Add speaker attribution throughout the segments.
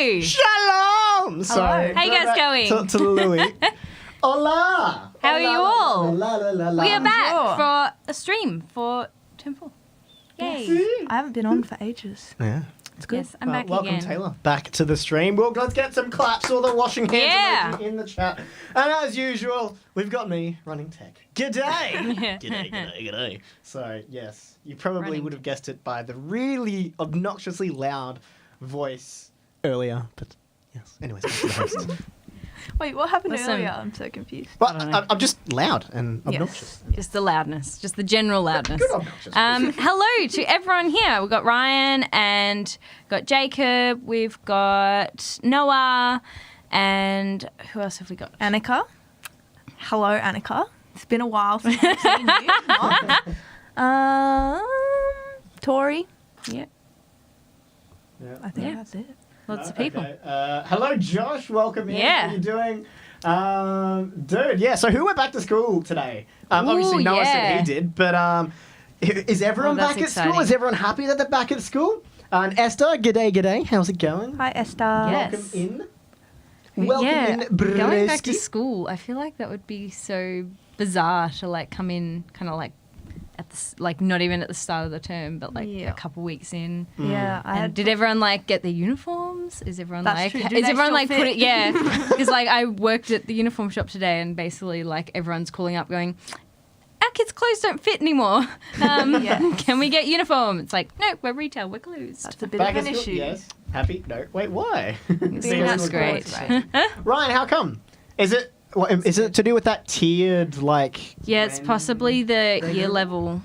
Speaker 1: Hello.
Speaker 2: Shalom! So,
Speaker 1: How you guys
Speaker 2: back
Speaker 1: going?
Speaker 2: To Louis. Hola!
Speaker 1: How are you all?
Speaker 2: La, la, la, la.
Speaker 1: We are back
Speaker 3: Bonjour.
Speaker 1: for a stream for Term 4. Yay.
Speaker 3: I haven't been on for ages.
Speaker 2: Yeah, it's good.
Speaker 1: Yes, I'm back
Speaker 2: welcome,
Speaker 1: again.
Speaker 2: Taylor. Back to the stream. Well, let's get some claps or the washing hands
Speaker 1: Yeah.
Speaker 2: emoji in the chat. And as usual, we've got me running tech. G'day!
Speaker 1: Yeah.
Speaker 2: G'day. So, yes, you probably
Speaker 1: Running
Speaker 2: would have guessed it by the really obnoxiously loud voice earlier. But, yes. Anyways, back to the host.
Speaker 3: Wait, what happened
Speaker 1: Listen.
Speaker 3: earlier? I'm so confused.
Speaker 2: Well,
Speaker 1: don't know.
Speaker 2: I'm just loud and
Speaker 3: Yes.
Speaker 2: obnoxious.
Speaker 1: Just the loudness, just the general loudness.
Speaker 2: Good obnoxious.
Speaker 1: Hello to everyone here. We've got Ryan and got Jacob. We've got Noah. And who else have we got?
Speaker 3: Annika. Hello, Annika. It's been a while since I've seen you. Tori.
Speaker 1: Yeah,
Speaker 2: Yeah.
Speaker 3: I think
Speaker 1: Yeah.
Speaker 3: that's it.
Speaker 1: lots of people.
Speaker 2: Okay. Hello, Josh. Welcome in.
Speaker 1: Yeah.
Speaker 2: How are you doing? Dude, yeah. So who went back to school today? Obviously,
Speaker 1: Ooh,
Speaker 2: Noah said
Speaker 1: yeah.
Speaker 2: he did. But is everyone
Speaker 1: Oh, that's
Speaker 2: back at school?
Speaker 1: exciting.
Speaker 2: Is everyone happy that they're back at school? And Esther, g'day. How's it going?
Speaker 3: Hi, Esther.
Speaker 1: Yes.
Speaker 2: Welcome in. Welcome
Speaker 1: yeah,
Speaker 2: in,
Speaker 1: going back to
Speaker 2: Bresky.
Speaker 1: school, I feel like that would be so bizarre to like come in kind of like at the like not even at the start of the term, but like
Speaker 3: Yeah.
Speaker 1: a couple weeks in.
Speaker 3: Yeah, I
Speaker 1: And
Speaker 3: had.
Speaker 1: did everyone like get their uniforms? Is everyone
Speaker 3: That's
Speaker 1: like
Speaker 3: true. Do
Speaker 1: is
Speaker 3: they
Speaker 1: everyone
Speaker 3: still
Speaker 1: like put
Speaker 3: fit?
Speaker 1: it? Yeah, because like I worked at the uniform shop today, and basically like everyone's calling up going, "Our kids' clothes don't fit anymore.
Speaker 3: Yes.
Speaker 1: Can we get uniform?" It's like, no, we're retail, we're closed.
Speaker 3: That's a bit
Speaker 2: Back
Speaker 3: of
Speaker 2: at
Speaker 3: an
Speaker 2: school?
Speaker 3: issue.
Speaker 2: Yes. Happy? No. Wait, why?
Speaker 1: That's great.
Speaker 2: Ryan, how come? Is it to do with that tiered like?
Speaker 1: Yeah, it's possibly the year level.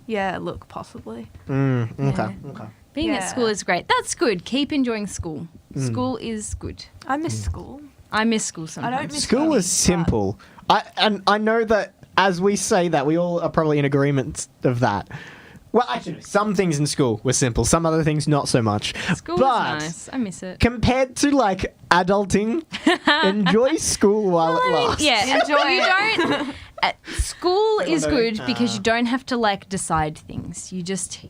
Speaker 3: Yeah, look, possibly.
Speaker 2: Okay.
Speaker 1: Yeah.
Speaker 2: Okay.
Speaker 1: Being at
Speaker 3: Yeah.
Speaker 1: school is great. That's good. Keep enjoying school. School is good.
Speaker 3: I miss school.
Speaker 1: I miss school
Speaker 3: I
Speaker 1: sometimes.
Speaker 3: don't miss
Speaker 2: School is simple. I know that as we say that, we all are probably in agreement of that. Well, actually, some things in school were simple. Some other things not so much.
Speaker 1: School
Speaker 2: but
Speaker 1: is nice. I miss it.
Speaker 2: compared to like adulting, enjoy school while it lasts.
Speaker 1: Yeah,
Speaker 3: Enjoy
Speaker 1: you
Speaker 3: it.
Speaker 1: don't. School is
Speaker 2: Everyone
Speaker 1: good
Speaker 2: don't-
Speaker 1: because you don't have to like decide things. You just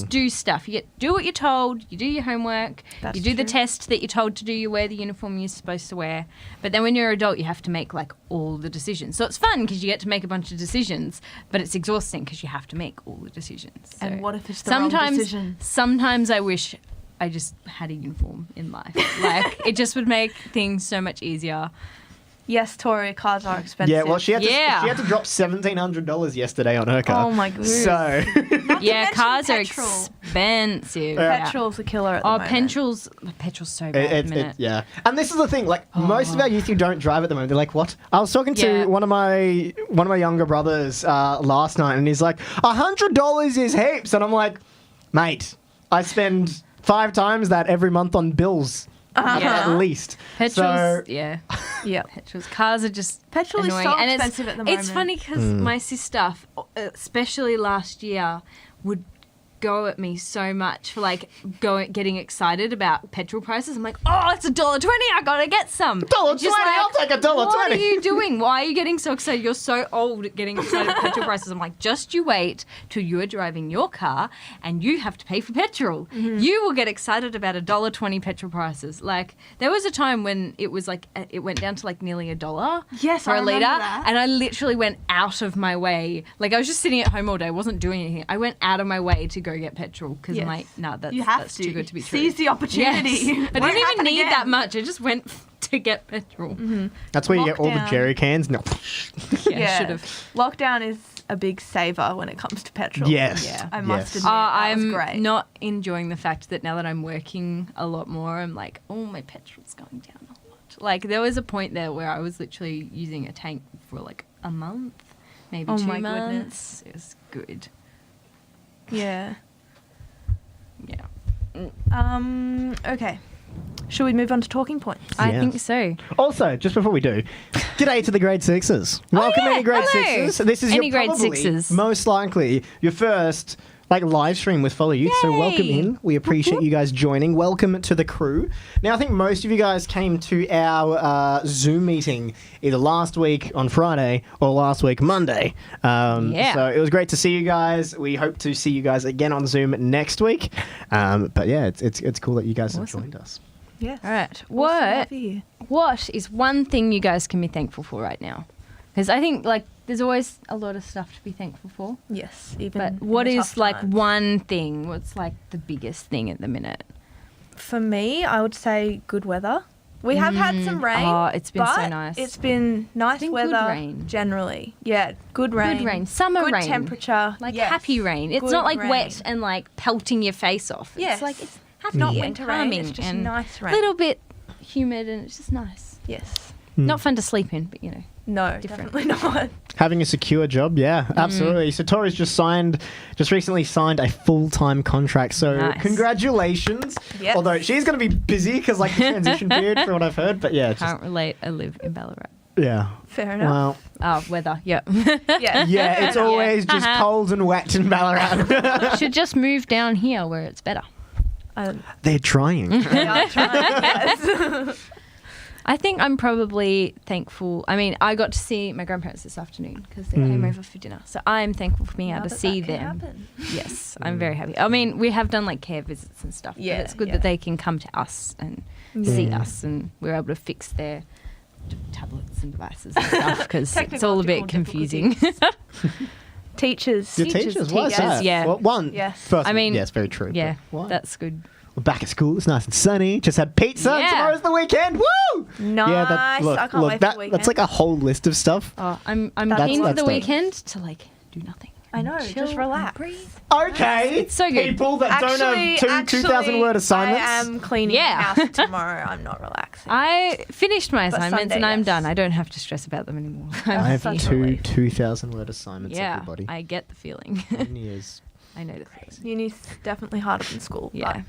Speaker 1: do stuff. You do what you're told. You do your homework.
Speaker 3: That's
Speaker 1: you do the
Speaker 3: true.
Speaker 1: test that you're told to do. You wear the uniform you're supposed to wear. But then when you're an adult, you have to make like all the decisions. So it's fun because you get to make a bunch of decisions, but it's exhausting because you have to make all the decisions. So
Speaker 3: And what if it's the wrong decision?
Speaker 1: Sometimes I wish I just had a uniform in life. Like it just would make things so much easier.
Speaker 3: Yes, Tori, cars are expensive.
Speaker 2: Yeah, well, she had
Speaker 1: Yeah.
Speaker 2: to drop $1,700 yesterday on her car.
Speaker 3: Oh my goodness.
Speaker 2: So,
Speaker 1: Yeah,
Speaker 3: mention
Speaker 1: cars are
Speaker 3: petrol.
Speaker 1: expensive.
Speaker 3: Petrol's a killer at the
Speaker 1: Oh,
Speaker 3: moment.
Speaker 1: petrol's so bad at the minute.
Speaker 2: yeah. And this is the thing, like most of our youth who don't drive at the moment, they're like, "What?" I was talking to
Speaker 1: Yeah.
Speaker 2: one of my younger brothers last night, and he's like, $100 is heaps, and I'm like, "Mate, I spend 5 times that every month on bills,
Speaker 1: Yeah.
Speaker 2: at least."
Speaker 1: Petrol's,
Speaker 2: So,
Speaker 1: yeah.
Speaker 3: Yeah.
Speaker 1: Cars are just
Speaker 3: Petrol is
Speaker 1: annoying.
Speaker 3: so
Speaker 1: And
Speaker 3: expensive at the
Speaker 1: It's
Speaker 3: moment.
Speaker 1: funny because my sister, especially last year, would go at me so much for like getting excited about petrol prices. I'm like, oh, it's $1.20. I gotta get some.
Speaker 2: $1.20,
Speaker 1: Just
Speaker 2: I'll take $1.20.
Speaker 1: What are you doing? Why are you getting so excited? You're so old at getting excited about petrol prices. I'm like, just you wait till you are driving your car and you have to pay for petrol.
Speaker 3: Mm-hmm.
Speaker 1: You will get excited about $1.20 petrol prices. Like there was a time when it was like it went down to like nearly $1
Speaker 3: Yes,
Speaker 1: for
Speaker 3: I
Speaker 1: a
Speaker 3: remember
Speaker 1: litre,
Speaker 3: that.
Speaker 1: and I literally went out of my way. Like I was just sitting at home all day, wasn't doing anything. I went out of my way to go get petrol because
Speaker 3: Yes.
Speaker 1: I'm like, no,
Speaker 3: You have
Speaker 1: that's
Speaker 3: to.
Speaker 1: too good to be true.
Speaker 3: Seize the opportunity.
Speaker 1: Yes. I
Speaker 3: Won't
Speaker 1: didn't even
Speaker 3: happen
Speaker 1: need
Speaker 3: again.
Speaker 1: that much. I just went to get petrol.
Speaker 2: that's where you get all the
Speaker 3: Lockdown.
Speaker 2: jerry cans. No.
Speaker 1: Yeah, should have.
Speaker 3: Lockdown is a big saver when it comes to petrol.
Speaker 2: Yes.
Speaker 1: Yeah.
Speaker 3: I must
Speaker 2: Yes.
Speaker 3: admit, that was
Speaker 1: I'm
Speaker 3: great.
Speaker 1: not enjoying the fact that now that I'm working a lot more, I'm like, oh, my petrol's going down a lot. Like there was a point there where I was literally using a tank for like a month, maybe
Speaker 3: Oh
Speaker 1: 2
Speaker 3: my
Speaker 1: months. It was good.
Speaker 3: Yeah.
Speaker 1: Yeah.
Speaker 3: Okay. Should we move on to talking points?
Speaker 1: I
Speaker 2: Yes.
Speaker 1: think so.
Speaker 2: Also, just before we do, g'day to the grade 6s. Welcome,
Speaker 1: yeah,
Speaker 2: any grade
Speaker 1: hello.
Speaker 2: 6s. This is
Speaker 1: Any
Speaker 2: your
Speaker 1: grade
Speaker 2: probably,
Speaker 1: 6s.
Speaker 2: most likely, your first live stream with Follow Youth. So welcome
Speaker 1: Yay.
Speaker 2: in. We appreciate you guys joining. Welcome to the crew. Now, I think most of you guys came to our Zoom meeting either last week on Friday or last week Monday.
Speaker 1: Yeah.
Speaker 2: So it was great to see you guys. We hope to see you guys again on Zoom next week. But yeah, it's cool that you guys have
Speaker 1: Awesome.
Speaker 2: joined us.
Speaker 3: Yes.
Speaker 1: All right.
Speaker 3: Awesome to
Speaker 1: What
Speaker 3: have you here.
Speaker 1: What is one thing you guys can be thankful for right now? Because I think like there's always a lot of stuff to be thankful for.
Speaker 3: Yes, even.
Speaker 1: But
Speaker 3: in
Speaker 1: what
Speaker 3: the
Speaker 1: is
Speaker 3: tough
Speaker 1: like
Speaker 3: times.
Speaker 1: one thing? What's like the biggest thing at the minute?
Speaker 3: For me, I would say good weather. We have had some rain.
Speaker 1: Oh, it's been so
Speaker 3: but
Speaker 1: nice.
Speaker 3: It's been nice
Speaker 1: been good
Speaker 3: weather
Speaker 1: rain.
Speaker 3: generally. Yeah, good rain.
Speaker 1: Good rain, summer
Speaker 3: good
Speaker 1: rain,
Speaker 3: temperature.
Speaker 1: like
Speaker 3: yes.
Speaker 1: happy rain. It's
Speaker 3: Good
Speaker 1: not like
Speaker 3: rain.
Speaker 1: wet and like pelting your face off.
Speaker 3: Yes.
Speaker 1: It's like it's happy
Speaker 3: Not
Speaker 1: and
Speaker 3: winter rain.
Speaker 1: calming
Speaker 3: It's just
Speaker 1: and
Speaker 3: nice
Speaker 1: a
Speaker 3: rain.
Speaker 1: little bit humid and it's just nice.
Speaker 3: Yes.
Speaker 1: Not fun to sleep in, but you know.
Speaker 3: No,
Speaker 1: Different.
Speaker 3: definitely not.
Speaker 2: Having a secure job, yeah, absolutely. So Tori's just recently signed a full-time contract. So
Speaker 1: Nice.
Speaker 2: congratulations.
Speaker 3: Yes.
Speaker 2: Although she's going to be busy because like the transition period for what I've heard. But yeah, just,
Speaker 1: Can't relate. I live in Ballarat.
Speaker 2: yeah.
Speaker 3: Fair enough.
Speaker 2: Well,
Speaker 1: Oh, weather. Yeah.
Speaker 3: yeah.
Speaker 2: yeah, it's always just cold and wet in Ballarat.
Speaker 1: Should just move down here where it's better.
Speaker 2: They're trying.
Speaker 3: They are trying, yes.
Speaker 1: I think I'm probably thankful. I mean, I got to see my grandparents this afternoon because they came over for dinner. So I'm thankful for being
Speaker 3: Now
Speaker 1: able to
Speaker 3: that
Speaker 1: see
Speaker 3: that can
Speaker 1: them.
Speaker 3: happen.
Speaker 1: Yes, I'm very happy. I mean, we have done like care visits and stuff.
Speaker 3: Yeah,
Speaker 1: but it's good
Speaker 3: yeah.
Speaker 1: that they can come to us and see us, and we're able to fix their tablets and devices and stuff because it's all a bit
Speaker 3: Technological
Speaker 1: confusing.
Speaker 3: Teachers.
Speaker 2: Your teachers, why is
Speaker 1: teachers,
Speaker 2: that?
Speaker 1: yeah.
Speaker 2: Well, one,
Speaker 3: Yes.
Speaker 2: first,
Speaker 1: I mean,
Speaker 2: yes, very true.
Speaker 1: yeah,
Speaker 2: but why?
Speaker 1: that's good.
Speaker 2: We're back at school. It's nice and sunny. Just had pizza.
Speaker 1: Yeah.
Speaker 2: Tomorrow's the weekend. Woo!
Speaker 3: Nice. I can't wait for the weekend.
Speaker 2: That's like a whole list of stuff.
Speaker 1: Oh, I'm
Speaker 3: That's-
Speaker 1: keen for
Speaker 2: that's
Speaker 1: the
Speaker 2: dope.
Speaker 1: weekend to like do nothing.
Speaker 3: I know,
Speaker 1: Chill
Speaker 3: just
Speaker 1: and
Speaker 3: relax.
Speaker 1: breathe.
Speaker 2: Okay,
Speaker 1: It's so good.
Speaker 2: People that don't have two 2,000-word assignments.
Speaker 3: I am cleaning
Speaker 1: Yeah.
Speaker 3: the house tomorrow. I'm not relaxing.
Speaker 1: I finished my
Speaker 3: But
Speaker 1: assignments
Speaker 3: Sunday,
Speaker 1: and I'm
Speaker 3: yes.
Speaker 1: done. I don't have to stress about them anymore.
Speaker 2: I have
Speaker 3: Such a
Speaker 2: two
Speaker 3: relief.
Speaker 2: 2,000-word assignments.
Speaker 1: Yeah,
Speaker 2: Everybody.
Speaker 1: I get the feeling.
Speaker 2: Years.
Speaker 1: I know the feeling.
Speaker 3: Uni's definitely harder than school.
Speaker 1: Yeah.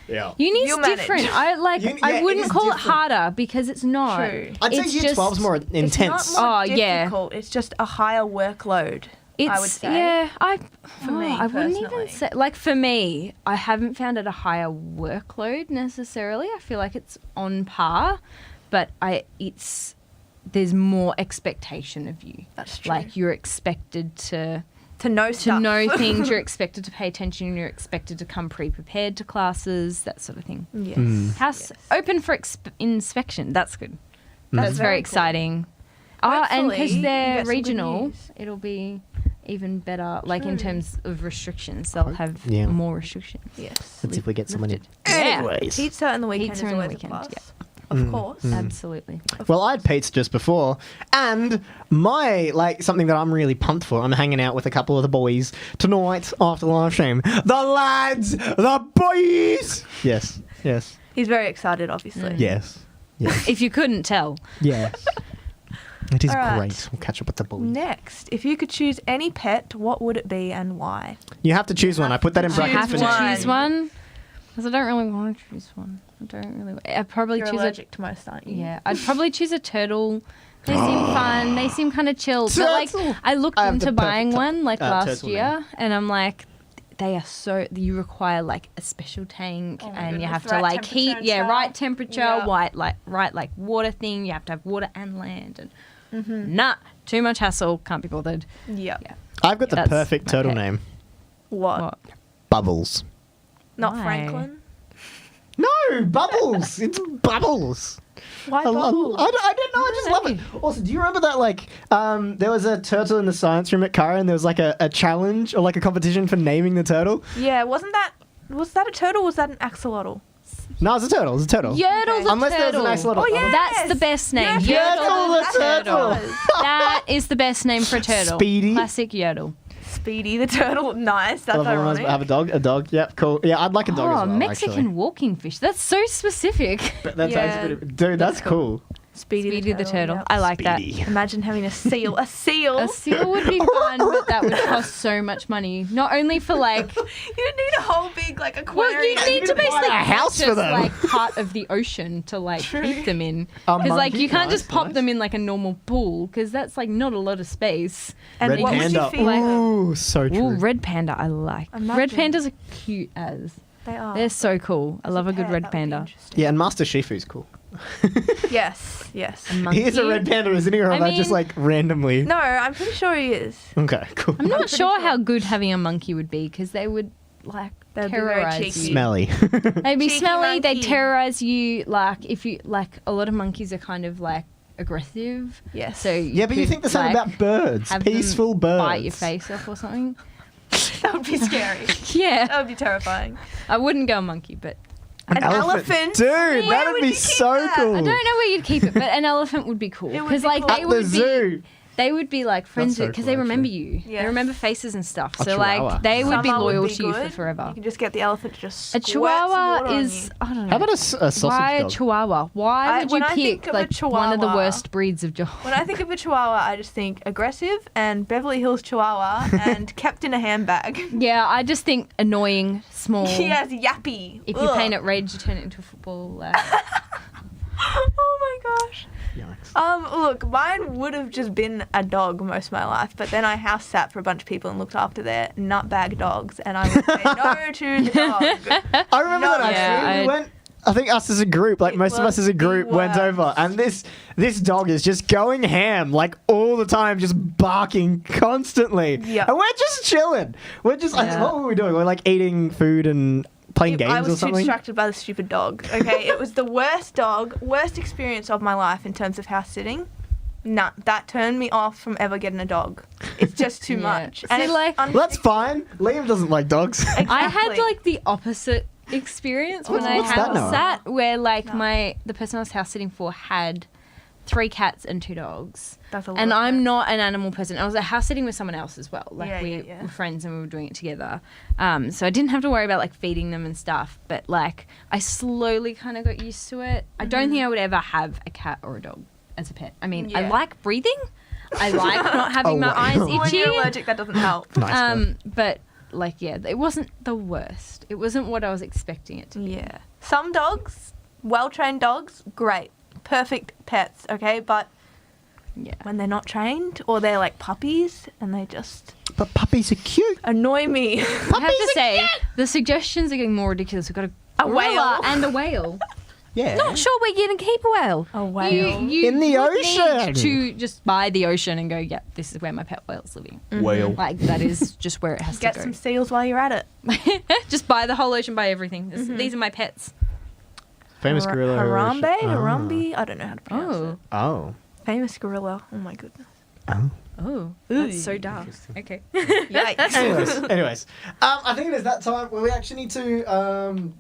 Speaker 2: Yeah.
Speaker 1: Uni's
Speaker 3: You'll manage.
Speaker 1: different. I
Speaker 2: Yeah,
Speaker 1: I
Speaker 2: it
Speaker 1: wouldn't
Speaker 2: is
Speaker 1: call
Speaker 2: different.
Speaker 1: it harder because it's not.
Speaker 3: True.
Speaker 2: I'd say
Speaker 1: It's
Speaker 2: Year
Speaker 1: just-
Speaker 2: 12's more
Speaker 3: It's
Speaker 2: intense.
Speaker 3: not more
Speaker 1: Oh, yeah.
Speaker 3: difficult. It's just a higher workload.
Speaker 1: It's
Speaker 3: I would say.
Speaker 1: yeah.
Speaker 3: For me,
Speaker 1: I wouldn't even
Speaker 3: personally.
Speaker 1: say like for me. I haven't found it a higher workload necessarily. I feel like it's on par, but there's more expectation of you.
Speaker 3: That's true.
Speaker 1: Like you're expected to
Speaker 3: know stuff.
Speaker 1: know things. You're expected to pay attention. You're expected to come pre-prepared to classes. That sort of thing.
Speaker 3: Yes.
Speaker 1: House
Speaker 3: Yes.
Speaker 1: open for inspection. That's good. That's very
Speaker 3: very cool.
Speaker 1: exciting. Oh, and because
Speaker 3: Hopefully, you
Speaker 1: they're
Speaker 3: get some good
Speaker 1: regional,
Speaker 3: news.
Speaker 1: it'll be even better. Like in
Speaker 3: True.
Speaker 1: terms of restrictions, they'll have
Speaker 2: yeah.
Speaker 1: more restrictions.
Speaker 3: Yes.
Speaker 2: Let's see if we get someone in.
Speaker 1: Yeah.
Speaker 2: Anyways.
Speaker 3: Pizza and the weekend
Speaker 1: Pizza
Speaker 3: is
Speaker 1: and the
Speaker 3: always
Speaker 1: weekend,
Speaker 3: a plus.
Speaker 1: yeah.
Speaker 3: Of course.
Speaker 1: Absolutely.
Speaker 2: Well, I had pizza just before, and something that I'm really pumped for. I'm hanging out with a couple of the boys tonight after the live stream. The lads, the boys. Yes, yes,
Speaker 3: He's very excited, obviously.
Speaker 2: yes, yes,
Speaker 1: If you couldn't tell,
Speaker 2: yes. It is
Speaker 3: All right.
Speaker 2: great. We'll catch up with the boys.
Speaker 3: Next, if you could choose any pet, what would it be and why?
Speaker 2: You have to choose one. I put that in
Speaker 3: to
Speaker 1: I
Speaker 2: brackets
Speaker 1: have
Speaker 2: for
Speaker 1: to
Speaker 2: next
Speaker 3: one.
Speaker 2: week.
Speaker 1: choose one because I don't really want to choose one. I don't really. I'd probably
Speaker 3: You're
Speaker 1: choose
Speaker 3: allergic to most, aren't you?
Speaker 1: Yeah, I'd probably choose a turtle. They seem fun. They seem kind of chill. But like,
Speaker 2: Turtle.
Speaker 1: I looked
Speaker 2: I have
Speaker 1: into
Speaker 2: the perfect
Speaker 1: buying one like last
Speaker 2: turtle
Speaker 1: year,
Speaker 2: name.
Speaker 1: and I'm like, they are so. You require like a special tank,
Speaker 3: Oh my
Speaker 1: and you
Speaker 3: goodness,
Speaker 1: have to
Speaker 3: right
Speaker 1: like
Speaker 3: temperature
Speaker 1: heat.
Speaker 3: and
Speaker 1: Yeah,
Speaker 3: stuff.
Speaker 1: right temperature,
Speaker 3: Yeah.
Speaker 1: right like water thing. You have to have water and land, and
Speaker 3: Mm-hmm.
Speaker 1: nah, too much hassle. Can't be bothered.
Speaker 3: Yeah.
Speaker 1: Yeah.
Speaker 2: I've got the
Speaker 1: That's
Speaker 2: perfect
Speaker 1: my
Speaker 2: turtle
Speaker 1: pet.
Speaker 2: name.
Speaker 3: What?
Speaker 2: Bubbles.
Speaker 3: Not
Speaker 1: Why?
Speaker 3: Franklin?
Speaker 2: No, Bubbles. It's Bubbles.
Speaker 3: Why
Speaker 2: I, love,
Speaker 3: Bubbles?
Speaker 2: I don't know. I just love it. Also, do you remember that there was a turtle in the science room at Cara, and there was like a challenge or like a competition for naming the turtle?
Speaker 3: Yeah, was that a turtle or was that an axolotl?
Speaker 2: No, it's a turtle. It's a turtle.
Speaker 1: Yertle's a
Speaker 2: Unless there was
Speaker 1: turtle.
Speaker 2: an axolotl.
Speaker 3: Oh, yeah.
Speaker 1: That's the best name.
Speaker 3: Yes,
Speaker 2: Yertle the turtle.
Speaker 1: That is the best name for a turtle.
Speaker 2: Speedy.
Speaker 1: Classic Yertle.
Speaker 3: Speedy the turtle. Nice. That's
Speaker 2: Love when I
Speaker 3: ironic.
Speaker 2: have a dog. A dog. Yep, cool. Yeah, I'd like a dog as well.
Speaker 1: Mexican
Speaker 2: actually.
Speaker 1: walking fish. That's so specific.
Speaker 2: But that's
Speaker 3: Yeah.
Speaker 2: actually pretty- dude, that's cool.
Speaker 3: Speedy,
Speaker 1: the turtle.
Speaker 3: yep.
Speaker 1: I like
Speaker 2: Speedy.
Speaker 3: Imagine having a seal. A seal.
Speaker 1: that. A seal would be fun, but that would cost so much money. Not only for like,
Speaker 3: You need a whole big like
Speaker 1: well,
Speaker 3: aquarium.
Speaker 1: you need to
Speaker 2: buy
Speaker 1: basically
Speaker 2: a house for
Speaker 1: purchase,
Speaker 2: them.
Speaker 1: like part of the ocean to like keep them in.
Speaker 2: A
Speaker 1: Because like
Speaker 2: monkey?
Speaker 1: you can't
Speaker 2: Nice,
Speaker 1: just pop
Speaker 2: nice.
Speaker 1: them in like a normal pool because that's like not a lot of space.
Speaker 3: And
Speaker 2: Red
Speaker 3: what
Speaker 2: panda.
Speaker 3: would you feel like?
Speaker 2: Ooh, so true.
Speaker 1: Ooh, red panda, I like. Red
Speaker 3: Imagine.
Speaker 1: pandas are cute as.
Speaker 3: They are.
Speaker 1: They're so cool. I love a good
Speaker 3: pet,
Speaker 1: red
Speaker 3: that would be
Speaker 1: panda.
Speaker 3: interesting.
Speaker 2: Yeah, and Master Shifu's cool.
Speaker 3: Yes. Yes.
Speaker 2: He is a red panda, isn't he? Or
Speaker 1: I
Speaker 2: am I just
Speaker 1: mean-
Speaker 2: like randomly?
Speaker 3: No, I'm pretty sure he is.
Speaker 2: Okay, cool.
Speaker 1: I'm not
Speaker 3: pretty
Speaker 1: sure
Speaker 3: sure.
Speaker 1: how good having a monkey would be because they would like
Speaker 3: They'd be very
Speaker 1: terrorize
Speaker 3: cheeky.
Speaker 1: you.
Speaker 2: Smelly.
Speaker 1: They'd be
Speaker 3: Cheeky
Speaker 1: smelly. They'd
Speaker 3: monkey.
Speaker 1: terrorize you. Like if you like, a lot of monkeys are kind of like aggressive.
Speaker 3: Yes.
Speaker 1: So
Speaker 2: Yeah, but you
Speaker 1: could,
Speaker 2: think the same
Speaker 1: like,
Speaker 2: about birds.
Speaker 1: have them
Speaker 2: Peaceful birds.
Speaker 1: bite your face off or something.
Speaker 3: That would be scary.
Speaker 1: Yeah,
Speaker 3: That would be terrifying.
Speaker 1: I wouldn't go a monkey, but
Speaker 3: An elephant?
Speaker 2: Dude,
Speaker 3: Where
Speaker 2: that'd
Speaker 3: would
Speaker 2: be
Speaker 3: you keep
Speaker 2: so
Speaker 3: that?
Speaker 2: cool.
Speaker 1: I don't know where you'd keep it. But an elephant would be cool
Speaker 3: It would
Speaker 1: because
Speaker 3: be
Speaker 1: like
Speaker 3: cool.
Speaker 1: they
Speaker 2: At the
Speaker 1: would be.
Speaker 2: zoo.
Speaker 1: They would be like friends
Speaker 2: so
Speaker 1: because
Speaker 2: cool,
Speaker 1: they remember
Speaker 2: actually.
Speaker 1: you.
Speaker 3: Yeah.
Speaker 1: They remember faces and stuff.
Speaker 2: A
Speaker 1: So
Speaker 2: chihuahua.
Speaker 1: like they would be
Speaker 3: Summer
Speaker 1: loyal
Speaker 3: would be
Speaker 1: to you for
Speaker 3: good.
Speaker 1: forever.
Speaker 3: You can just get the elephant to just
Speaker 1: A
Speaker 3: squirt some water
Speaker 1: chihuahua
Speaker 3: on
Speaker 1: is
Speaker 3: you.
Speaker 1: I don't know.
Speaker 2: How about a sausage
Speaker 1: Why
Speaker 2: dog?
Speaker 1: a chihuahua? Why would you
Speaker 3: when I think
Speaker 1: pick
Speaker 3: of a
Speaker 1: like one of the
Speaker 3: chihuahua-
Speaker 1: worst breeds of dog?
Speaker 3: When I think of a chihuahua, I just think aggressive and Beverly Hills Chihuahua and kept in a handbag.
Speaker 1: Yeah, I just think annoying, small.
Speaker 3: Yes, yappy.
Speaker 1: If you paint it red, you turn it into a football.
Speaker 3: Oh my gosh.
Speaker 2: Yikes.
Speaker 3: Look, mine would have just been a dog most of my life, but then I house sat for a bunch of people and looked after their nutbag dogs, and I would say no to the dog.
Speaker 2: I remember
Speaker 3: No.
Speaker 2: that actually.
Speaker 1: Yeah,
Speaker 2: We went. I think us as a group, like
Speaker 3: It
Speaker 2: most of us
Speaker 3: was
Speaker 2: as a
Speaker 3: the
Speaker 2: group, went over,
Speaker 3: worst.
Speaker 2: and this dog is just going ham, like all the time, just barking constantly.
Speaker 3: Yep.
Speaker 2: And we're just chilling. We're just
Speaker 1: Yeah.
Speaker 2: what were we doing? We're like eating food and playing games
Speaker 3: I
Speaker 2: or
Speaker 3: was too
Speaker 2: something.
Speaker 3: distracted by the stupid dog. Okay, it was the worst worst experience of my life in terms of house sitting. Nah, that turned me off from ever getting a dog. It's just too
Speaker 1: Yeah.
Speaker 3: much.
Speaker 1: See,
Speaker 3: it's
Speaker 1: like-
Speaker 2: Well, that's fine. Liam doesn't like dogs.
Speaker 3: Exactly.
Speaker 1: I had like the opposite experience when I
Speaker 2: What's that,
Speaker 1: had
Speaker 2: Noah?
Speaker 1: sat where like
Speaker 3: No.
Speaker 1: the person I was house sitting for had 3 cats and 2 dogs.
Speaker 3: That's a lot.
Speaker 1: And I'm not an animal person. I was house sitting with someone else as well. Like
Speaker 3: Yeah,
Speaker 1: we
Speaker 3: yeah.
Speaker 1: were friends and we were doing it together. So I didn't have to worry about like feeding them and stuff. But like I slowly kind of got used to it. I don't think I would ever have a cat or a dog as a pet. I mean, I
Speaker 3: Yeah.
Speaker 1: like breathing. I like not having
Speaker 2: Oh,
Speaker 1: my
Speaker 2: wow.
Speaker 1: eyes
Speaker 3: When
Speaker 1: itchy.
Speaker 3: you're allergic, that doesn't help.
Speaker 2: Nice girl.
Speaker 1: But like yeah, it wasn't the worst. It wasn't what I was expecting it to be.
Speaker 3: Yeah. Some dogs, well-trained dogs, great. Perfect pets, okay? But
Speaker 1: Yeah.
Speaker 3: when they're not trained or they're like puppies and they just
Speaker 2: But puppies are cute.
Speaker 3: annoy me.
Speaker 1: I have to say, the suggestions are getting more ridiculous. We've got
Speaker 3: A
Speaker 1: gorilla
Speaker 3: whale.
Speaker 1: and a whale.
Speaker 2: Yeah.
Speaker 1: Not sure we're going to keep a whale.
Speaker 3: A whale.
Speaker 1: You
Speaker 2: In the
Speaker 1: would
Speaker 2: ocean.
Speaker 1: need to just buy the ocean and go, yeah, this is where my pet whale's living.
Speaker 2: Whale.
Speaker 1: Like, that is just where it has
Speaker 3: Get
Speaker 1: to go.
Speaker 3: some seals while you're at it.
Speaker 1: Just buy the whole ocean, buy everything. These are my pets.
Speaker 2: Famous gorilla.
Speaker 3: Harambe?
Speaker 2: Oh.
Speaker 3: Harambe? I don't know how to pronounce it.
Speaker 2: Oh.
Speaker 3: Famous gorilla. Oh my goodness.
Speaker 2: Oh.
Speaker 1: Oh, that's so dark. Okay.
Speaker 3: Yikes.
Speaker 2: Anyways, I think it is that time where we actually need to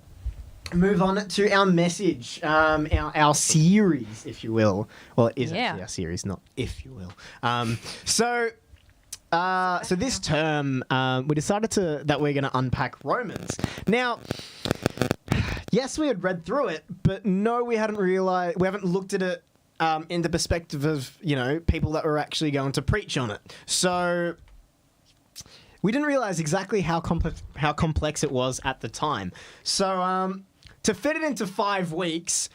Speaker 2: move on to our message, our series, if you will. Well, it is
Speaker 1: Yeah.
Speaker 2: actually our series, not if you will. So this term, we decided that we're going to unpack Romans. Now, yes, we had read through it, but no, we haven't looked at it in the perspective of, people that were actually going to preach on it. So we didn't realize exactly how complex it was at the time. So to fit it into 5 weeks,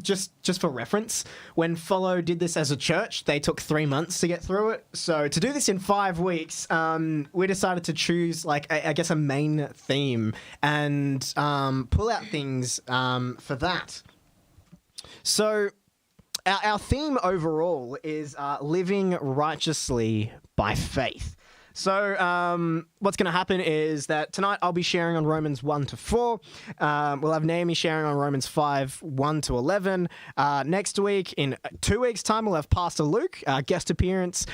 Speaker 2: just for reference, when Follow did this as a church, they took 3 months to get through it. So to do this in 5 weeks, we decided to choose I guess a main theme and pull out things for that. So our theme overall is living righteously by faith. So what's going to happen is that tonight I'll be sharing on Romans 1 to 4. We'll have Naomi sharing on Romans 5, 1 to 11. Next week, in 2 weeks' time, we'll have Pastor Luke, guest appearance,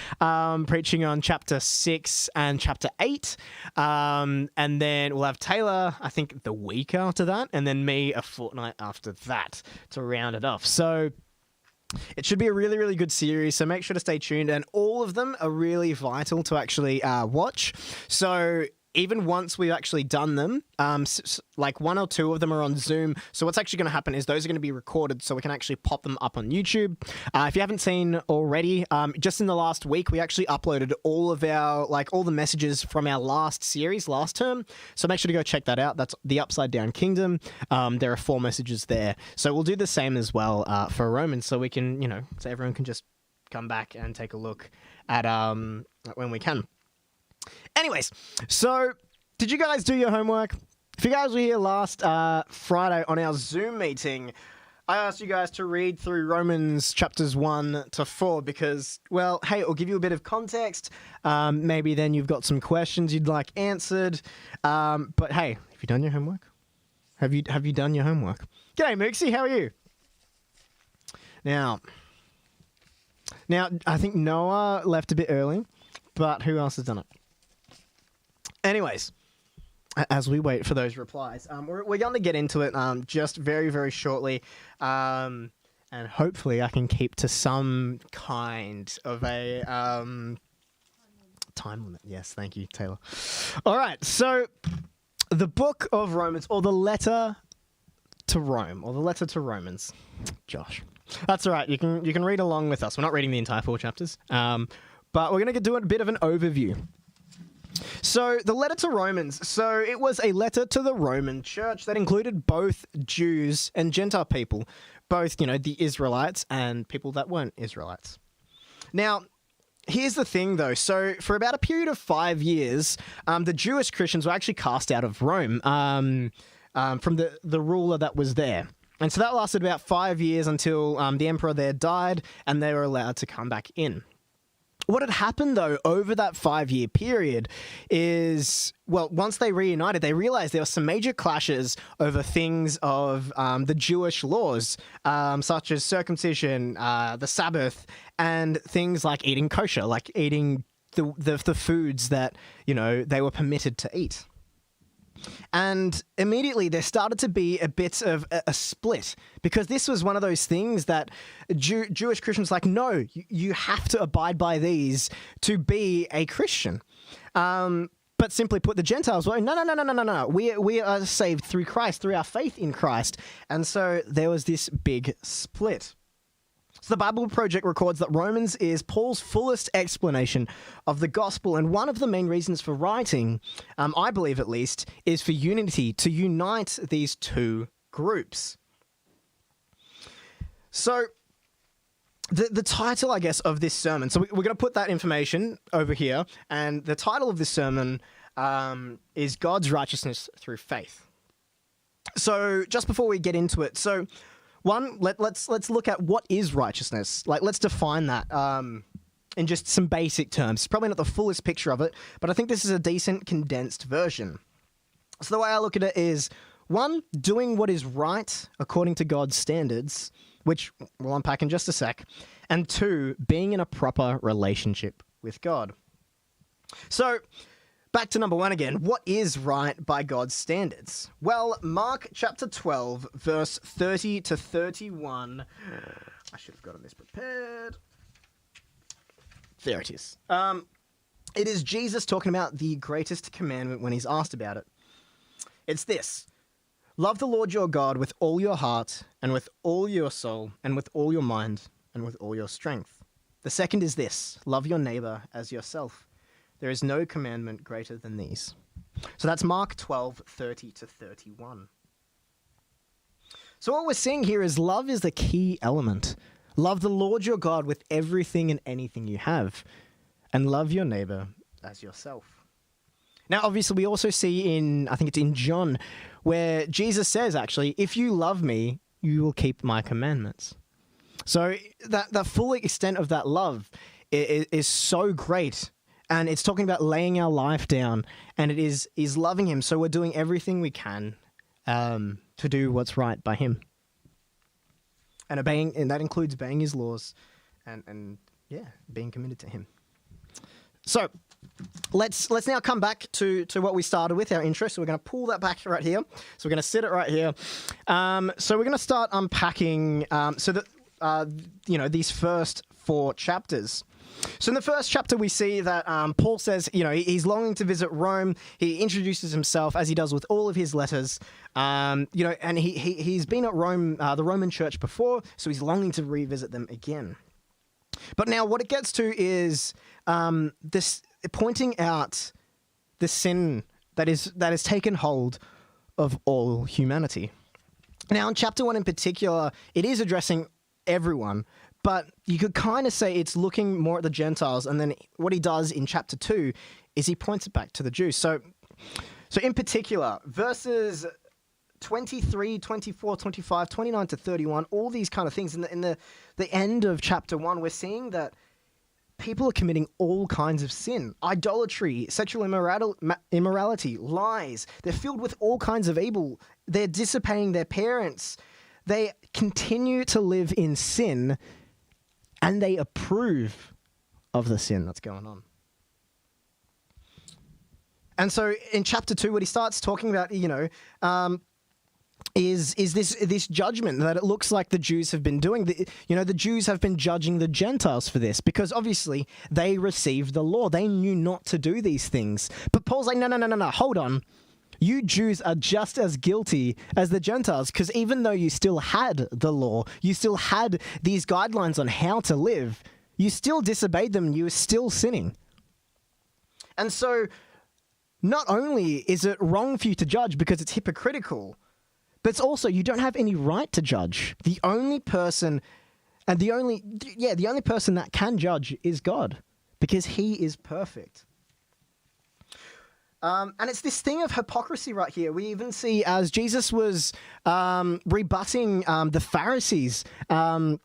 Speaker 2: preaching on chapter 6 and chapter 8. And then we'll have Taylor, I think, the week after that, and then me a fortnight after that to round it off. So it should be a really, really good series, so make sure to stay tuned. And all of them are really vital to actually watch. So even once we've actually done them, like 1 or 2 of them are on Zoom. So what's actually going to happen is those are going to be recorded so we can actually pop them up on YouTube. If you haven't seen already, just in the last week, we actually uploaded all of all the messages from our last series, last term. So make sure to go check that out. That's the Upside Down Kingdom. There are 4 messages there. So we'll do the same as well for Romans, so we can, so everyone can just come back and take a look at when we can. Anyways, so did you guys do your homework? If you guys were here last Friday on our Zoom meeting, I asked you guys to read through Romans chapters 1 to 4 because, well, hey, it'll give you a bit of context. Maybe then you've got some questions you'd like answered. But hey, have you done your homework? Have you done your homework? G'day, Mooksy. How are you? Now, I think Noah left a bit early, but who else has done it? Anyways, as we wait for those replies, we're going to get into it just very, very shortly. And hopefully I can keep to some kind of a time limit. Yes, thank you, Taylor. All right, so the book of Romans, or the letter to Rome, or the letter to Romans. Josh. That's all right. You can read along with us. We're not reading the entire 4 chapters, but we're going to do a bit of an overview. So the letter to Romans. So it was a letter to the Roman church that included both Jews and Gentile people, both, the Israelites and people that weren't Israelites. Now, here's the thing, though. So for about a period of 5 years, the Jewish Christians were actually cast out of Rome from the ruler that was there. And so that lasted about 5 years until the emperor there died and they were allowed to come back in. What had happened, though, over that 5-year period is, well, once they reunited, they realized there were some major clashes over things of the Jewish laws, such as circumcision, the Sabbath, and things like eating kosher, like eating the foods that, they were permitted to eat. And immediately there started to be a bit of a split because this was one of those things that Jewish Christians like, no, you have to abide by these to be a Christian. But simply put, the Gentiles were, no. We are saved through Christ, through our faith in Christ. And so there was this big split. So the Bible Project records that Romans is Paul's fullest explanation of the gospel, and one of the main reasons for writing, I believe at least, is for unity, to unite these two groups. So the title, I guess, of this sermon, so we're going to put that information over here, and the title of this sermon is God's Righteousness Through Faith. So just before we get into it, so one, let's look at what is righteousness. Like, let's define that in just some basic terms. It's probably not the fullest picture of it, but I think this is a decent condensed version. So the way I look at it is, 1, doing what is right according to God's standards, which we'll unpack in just a sec, and 2, being in a proper relationship with God. So back to number 1 again. What is right by God's standards? Well, Mark chapter 12, verse 30 to 31. I should have gotten this prepared. There it is. It is Jesus talking about the greatest commandment when he's asked about it. It's this: love the Lord your God with all your heart and with all your soul and with all your mind and with all your strength. The second is this: love your neighbor as yourself. There is no commandment greater than these. So that's Mark 12, 30 to 31. So what we're seeing here is love is the key element. Love the Lord your God with everything and anything you have, and love your neighbor as yourself. Now, obviously, we also see I think it's in John, where Jesus says, actually, if you love me, you will keep my commandments. So that full extent of that love is so great. And it's talking about laying our life down, and it is loving him. So we're doing everything we can to do what's right by him, and that includes obeying his laws, and being committed to him. So let's now come back to what we started with, our intro. So we're going to pull that back right here. So we're going to sit it right here. So we're going to start unpacking. These first 4 chapters. So in the first chapter, we see that Paul says, he's longing to visit Rome. He introduces himself, as he does with all of his letters, and he's been at Rome, the Roman church before, so he's longing to revisit them again. But now what it gets to is this pointing out the sin that has taken hold of all humanity. Now, in chapter 1 in particular, it is addressing everyone, but you could kind of say it's looking more at the Gentiles, and then what he does in chapter 2 is he points it back to the Jews. So in particular, verses 23, 24, 25, 29 to 31, all these kind of things. In the end of chapter 1, we're seeing that people are committing all kinds of sin. Idolatry, sexual immorality, lies. They're filled with all kinds of evil. They're disobeying their parents. They continue to live in sin, and they approve of the sin that's going on. And so in chapter 2, what he starts talking about, is this judgment that it looks like the Jews have been doing. The Jews have been judging the Gentiles for this because obviously they received the law. They knew not to do these things. But Paul's like, no, hold on. You Jews are just as guilty as the Gentiles because even though you still had the law, you still had these guidelines on how to live, you still disobeyed them and you were still sinning. And so not only is it wrong for you to judge because it's hypocritical, but it's also you don't have any right to judge. The only person that can judge is God because he is perfect. And it's this thing of hypocrisy right here. We even see as Jesus was rebutting the Pharisees when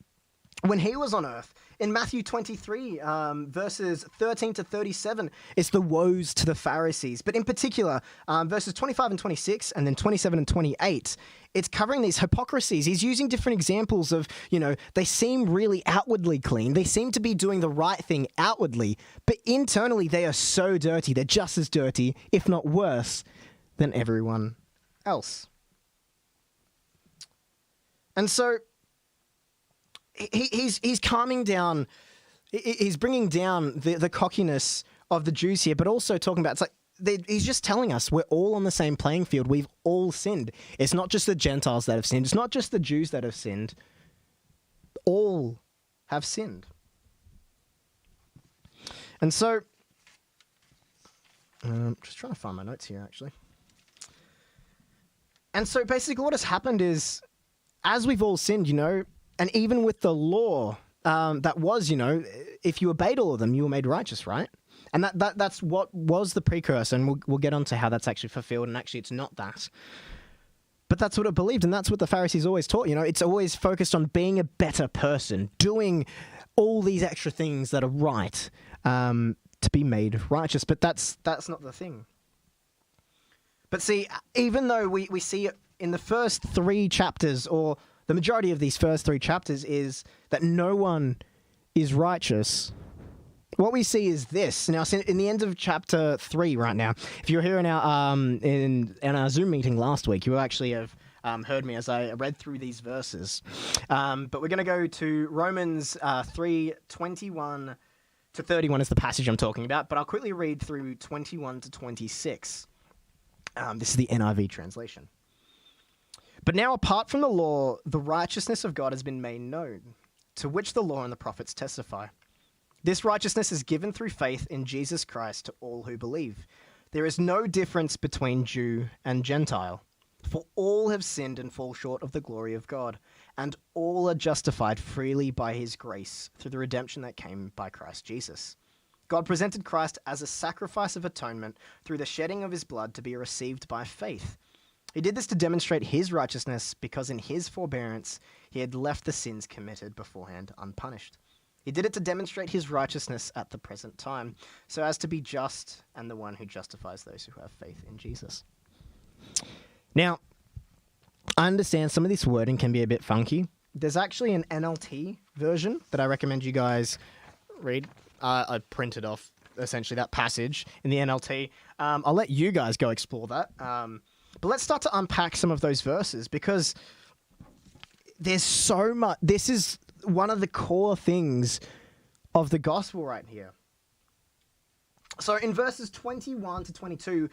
Speaker 2: he was on earth. In Matthew 23, verses 13 to 37, it's the woes to the Pharisees. But in particular, verses 25 and 26, and then 27 and 28, it's covering these hypocrisies. He's using different examples of, they seem really outwardly clean. They seem to be doing the right thing outwardly, but internally they are so dirty. They're just as dirty, if not worse, than everyone else. And so he's calming down, he's bringing down the cockiness of the Jews here, but also talking about, he's just telling us we're all on the same playing field. We've all sinned. It's not just the Gentiles that have sinned. It's not just the Jews that have sinned. All have sinned. And so, just trying to find my notes here, actually. And so basically what has happened is, as we've all sinned, and even with the law, that was, if you obeyed all of them, you were made righteous, right? And that's what was the precursor, and we'll get onto how that's actually fulfilled, and actually it's not that. But that's what it believed, and that's what the Pharisees always taught. It's always focused on being a better person, doing all these extra things that are right to be made righteous. But that's not the thing. But see, even though we see it in the first 3 chapters, or the majority of these first 3 chapters is that no one is righteous. What we see is this. Now, in the end of chapter 3 right now, if you were here in our Zoom meeting last week, you will actually have heard me as I read through these verses. But we're going to go to Romans 3:21 to 31 is the passage I'm talking about, but I'll quickly read through 21 to 26. This is the NIV translation. But now, apart from the law, the righteousness of God has been made known, to which the law and the prophets testify. This righteousness is given through faith in Jesus Christ to all who believe. There is no difference between Jew and Gentile, for all have sinned and fall short of the glory of God, and all are justified freely by his grace through the redemption that came by Christ Jesus. God presented Christ as a sacrifice of atonement through the shedding of his blood to be received by faith. He did this to demonstrate his righteousness because in his forbearance he had left the sins committed beforehand unpunished. He did it to demonstrate his righteousness at the present time, so as to be just and the one who justifies those who have faith in Jesus. Now, I understand some of this wording can be a bit funky. There's actually an NLT version that I recommend you guys read. I printed off essentially that passage in the NLT. I'll let you guys go explore that. But let's start to unpack some of those verses because there's so much. This is one of the core things of the gospel right here. So in verses 21 to 22,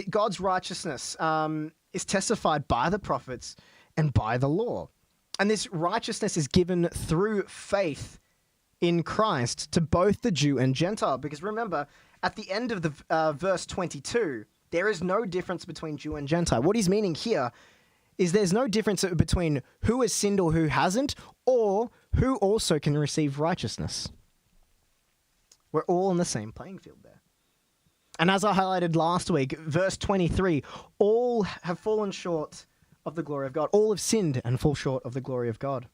Speaker 2: God's righteousness is testified by the prophets and by the law. And this righteousness is given through faith in Christ to both the Jew and Gentile. Because remember, at the end of the verse 22, there is no difference between Jew and Gentile. What he's meaning here is there's no difference between who has sinned or who hasn't, or who also can receive righteousness. We're all on the same playing field there. And as I highlighted last week, verse 23, all have fallen short of the glory of God. All have sinned and fall short of the glory of God.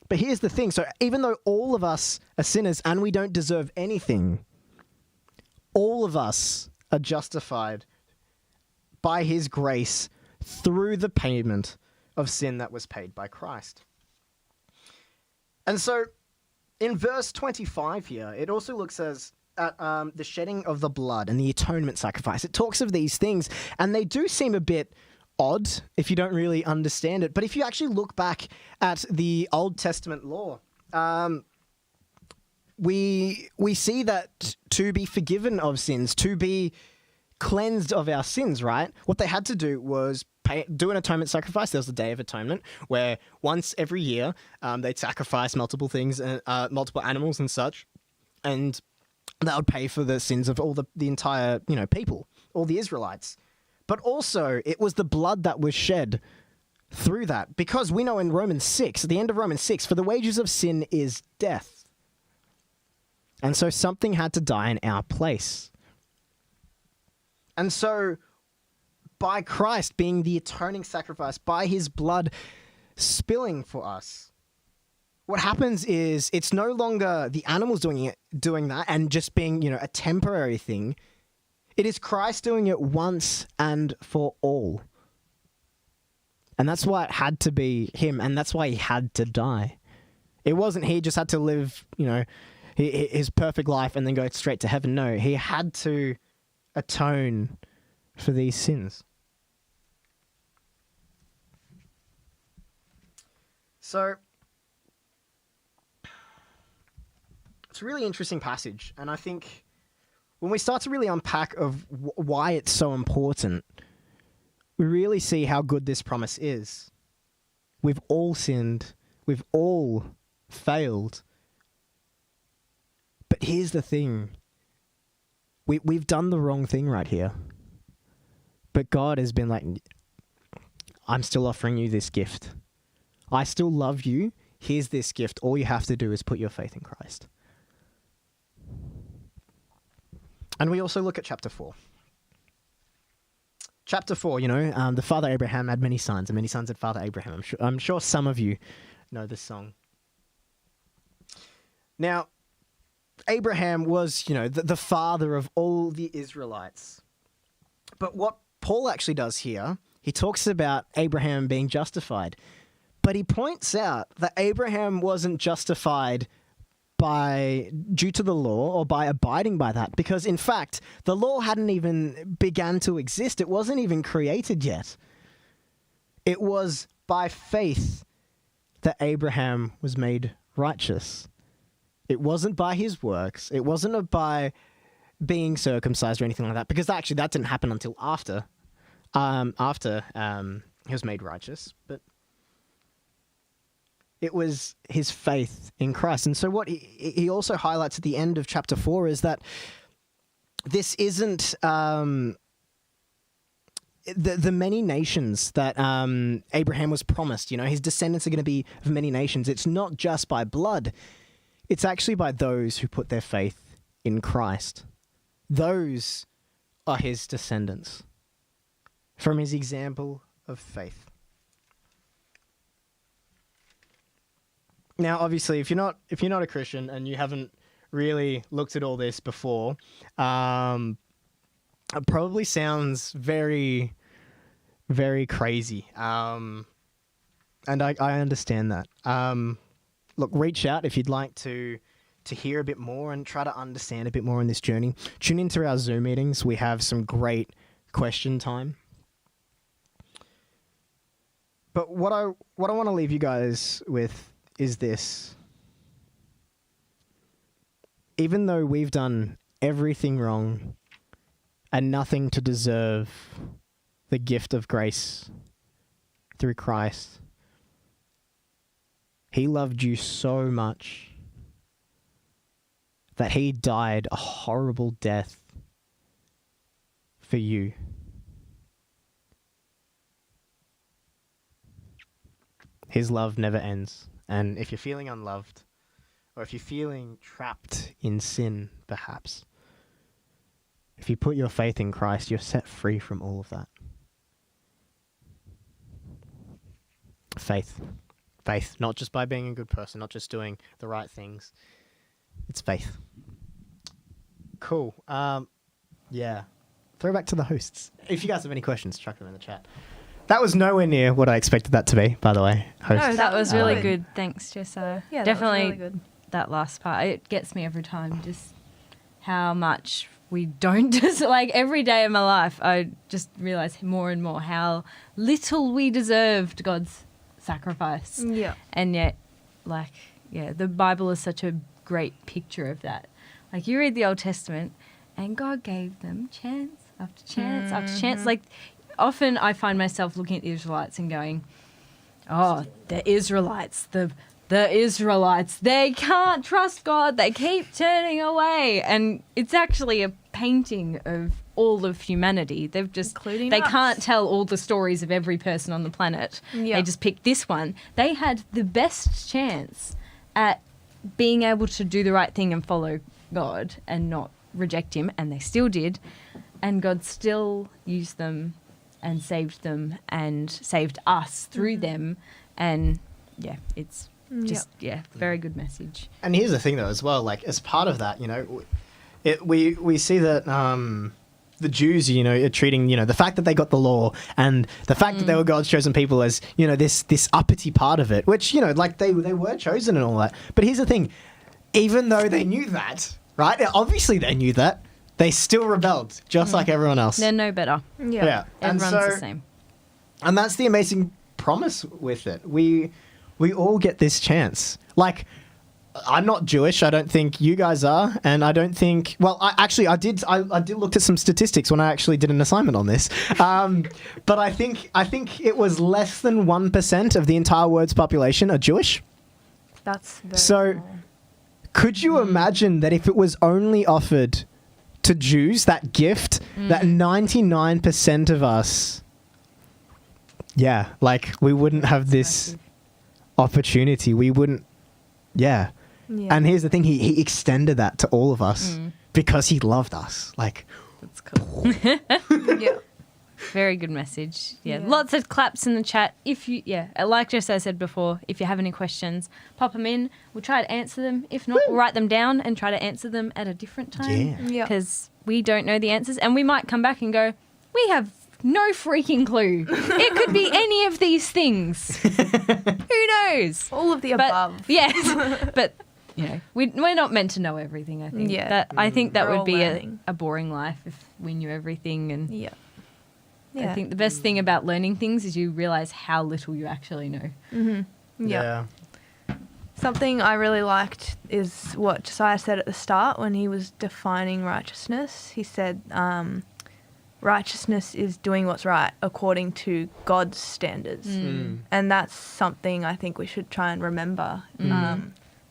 Speaker 2: But here's the thing. So even though all of us are sinners and we don't deserve anything, all of us are justified by his grace through the payment of sin that was paid by Christ. And so in verse 25 here, it also looks at the shedding of the blood and the atonement sacrifice. It talks of these things, and they do seem a bit odd if you don't really understand it. But if you actually look back at the Old Testament law, we see that to be forgiven of sins, to be cleansed of our sins, right? What they had to do was do an atonement sacrifice. There was the Day of Atonement, where once every year they'd sacrifice multiple things, multiple animals and such, and that would pay for the sins of all the entire people, all the Israelites. But also, it was the blood that was shed through that, because we know in Romans 6, at the end of Romans 6, for the wages of sin is death. And so something had to die in our place. And so, by Christ being the atoning sacrifice, by his blood spilling for us, what happens is it's no longer the animals doing that and just being, a temporary thing. It is Christ doing it once and for all. And that's why it had to be him, and that's why he had to die. It wasn't he just had to live, his perfect life and then go straight to heaven. No, he had to atone for these sins. So, it's a really interesting passage, and I think when we start to really unpack of why it's so important, we really see how good this promise is. We've all sinned. We've all failed. But here's the thing. We've done the wrong thing right here. But God has been like, I'm still offering you this gift. I still love you. Here's this gift. All you have to do is put your faith in Christ. And we also look at chapter 4. Chapter 4, the father Abraham had many sons, and many sons had father Abraham. I'm sure some of you know this song. Now, Abraham was, the father of all the Israelites. But what Paul actually does here, he talks about Abraham being justified. But he points out that Abraham wasn't justified due to the law or by abiding by that, because in fact the law hadn't even begun to exist. It wasn't even created yet. It was by faith that Abraham was made righteous. It wasn't by his works. It wasn't by being circumcised or anything like that, because actually that didn't happen until after he was made righteous. But it was his faith in Christ. And so what he also highlights at the end of chapter 4 is that this isn't the many nations that Abraham was promised. His descendants are going to be of many nations. It's not just by blood. It's actually by those who put their faith in Christ. Those are his descendants from his example of faith. Now, obviously, if you're not a Christian and you haven't really looked at all this before, it probably sounds very, very crazy. And I understand that. Look, reach out if you'd like to hear a bit more and try to understand a bit more in this journey. Tune into our Zoom meetings. We have some great question time. But what I want to leave you guys with is this. Even though we've done everything wrong and nothing to deserve the gift of grace through Christ, he loved you so much that he died a horrible death for you. His love never ends. And if you're feeling unloved, or if you're feeling trapped in sin, perhaps, If you put your faith in Christ, you're set free from all of that. Faith. Faith. Not just by being a good person, not just doing the right things. It's faith. Cool. Yeah. Throwback to the hosts. If you guys have any questions, chuck them in the chat. That was nowhere near what I expected that to be, by the way. Hosts.
Speaker 3: No,
Speaker 1: That was really
Speaker 3: good.
Speaker 1: good. Thanks, Jessa.
Speaker 3: Yeah,
Speaker 1: Definitely
Speaker 3: that was really good.
Speaker 1: that last part. It gets me every time, just how much we don't just like every day of my life. I just realize more and more how little we deserved God's sacrifice.
Speaker 3: Yeah.
Speaker 1: And yet, like, yeah, the Bible is such a great picture of that. Like, you read the Old Testament, and God gave them chance after chance after chance. Like, often I find myself looking at the Israelites and going, oh, the Israelites, the Israelites, they can't trust God. They keep turning away. And it's actually a painting of all of humanity. They've just,
Speaker 3: Including
Speaker 1: they
Speaker 3: us.
Speaker 1: can't tell all the stories of every person on the planet.
Speaker 3: Yeah.
Speaker 1: They just picked this one. They had the best chance at being able to do the right thing and follow God and not reject him, and they still did. And God still used them and saved them and saved us through them. And yeah, it's just, very good message.
Speaker 2: And here's the thing, though, as well. Like, as part of that, you know, we see that the Jews, you know, are treating, you know, the fact that they got the law and the fact that they were God's chosen people as, you know, this uppity part of it, which, you know, like they were chosen and all that. But here's the thing, even though they knew that, right? Obviously they knew that, they still rebelled, just like everyone else.
Speaker 1: They're no better.
Speaker 3: Yeah.
Speaker 2: And
Speaker 1: Everyone's
Speaker 2: so,
Speaker 1: the same.
Speaker 2: and that's the amazing promise with it. We all get this chance. Like, I'm not Jewish. I don't think you guys are, and I don't think. Well, I did look at some statistics when I actually did an assignment on this. But I think it was less than 1% of the entire world's population are Jewish.
Speaker 3: That's very
Speaker 2: So,
Speaker 3: small.
Speaker 2: could you imagine that if it was only offered to Jews, that gift, that 99% of us, yeah, like we wouldn't have this opportunity. We wouldn't, yeah.
Speaker 3: Yeah.
Speaker 2: And here's the thing, he extended that to all of us because he loved us. Like,
Speaker 1: That's cool.
Speaker 3: yeah.
Speaker 1: Very good message. Yeah,
Speaker 3: Yeah.
Speaker 1: lots of claps in the chat. If you, like just I said before, if you have any questions, pop them in. We'll try to answer them. If not, we'll write them down and try to answer them at a different time.
Speaker 2: Yeah.
Speaker 3: Yeah.
Speaker 1: Because we don't know the answers, and we might come back and go, we have no freaking clue. It could be any of these things. Who knows?
Speaker 3: All of the
Speaker 1: But
Speaker 3: above.
Speaker 1: yes, but you know, we're not meant to know everything. I think.
Speaker 3: Yeah.
Speaker 1: I think that
Speaker 3: We're
Speaker 1: would
Speaker 3: all
Speaker 1: be
Speaker 3: learning.
Speaker 1: a boring life if we knew everything. And
Speaker 3: Yeah.
Speaker 1: I think the best thing about learning things is you realize how little you actually know.
Speaker 3: Yeah. Something I really liked is what Josiah said at the start when he was defining righteousness. He said, righteousness is doing what's right according to God's standards. And that's something I think we should try and remember.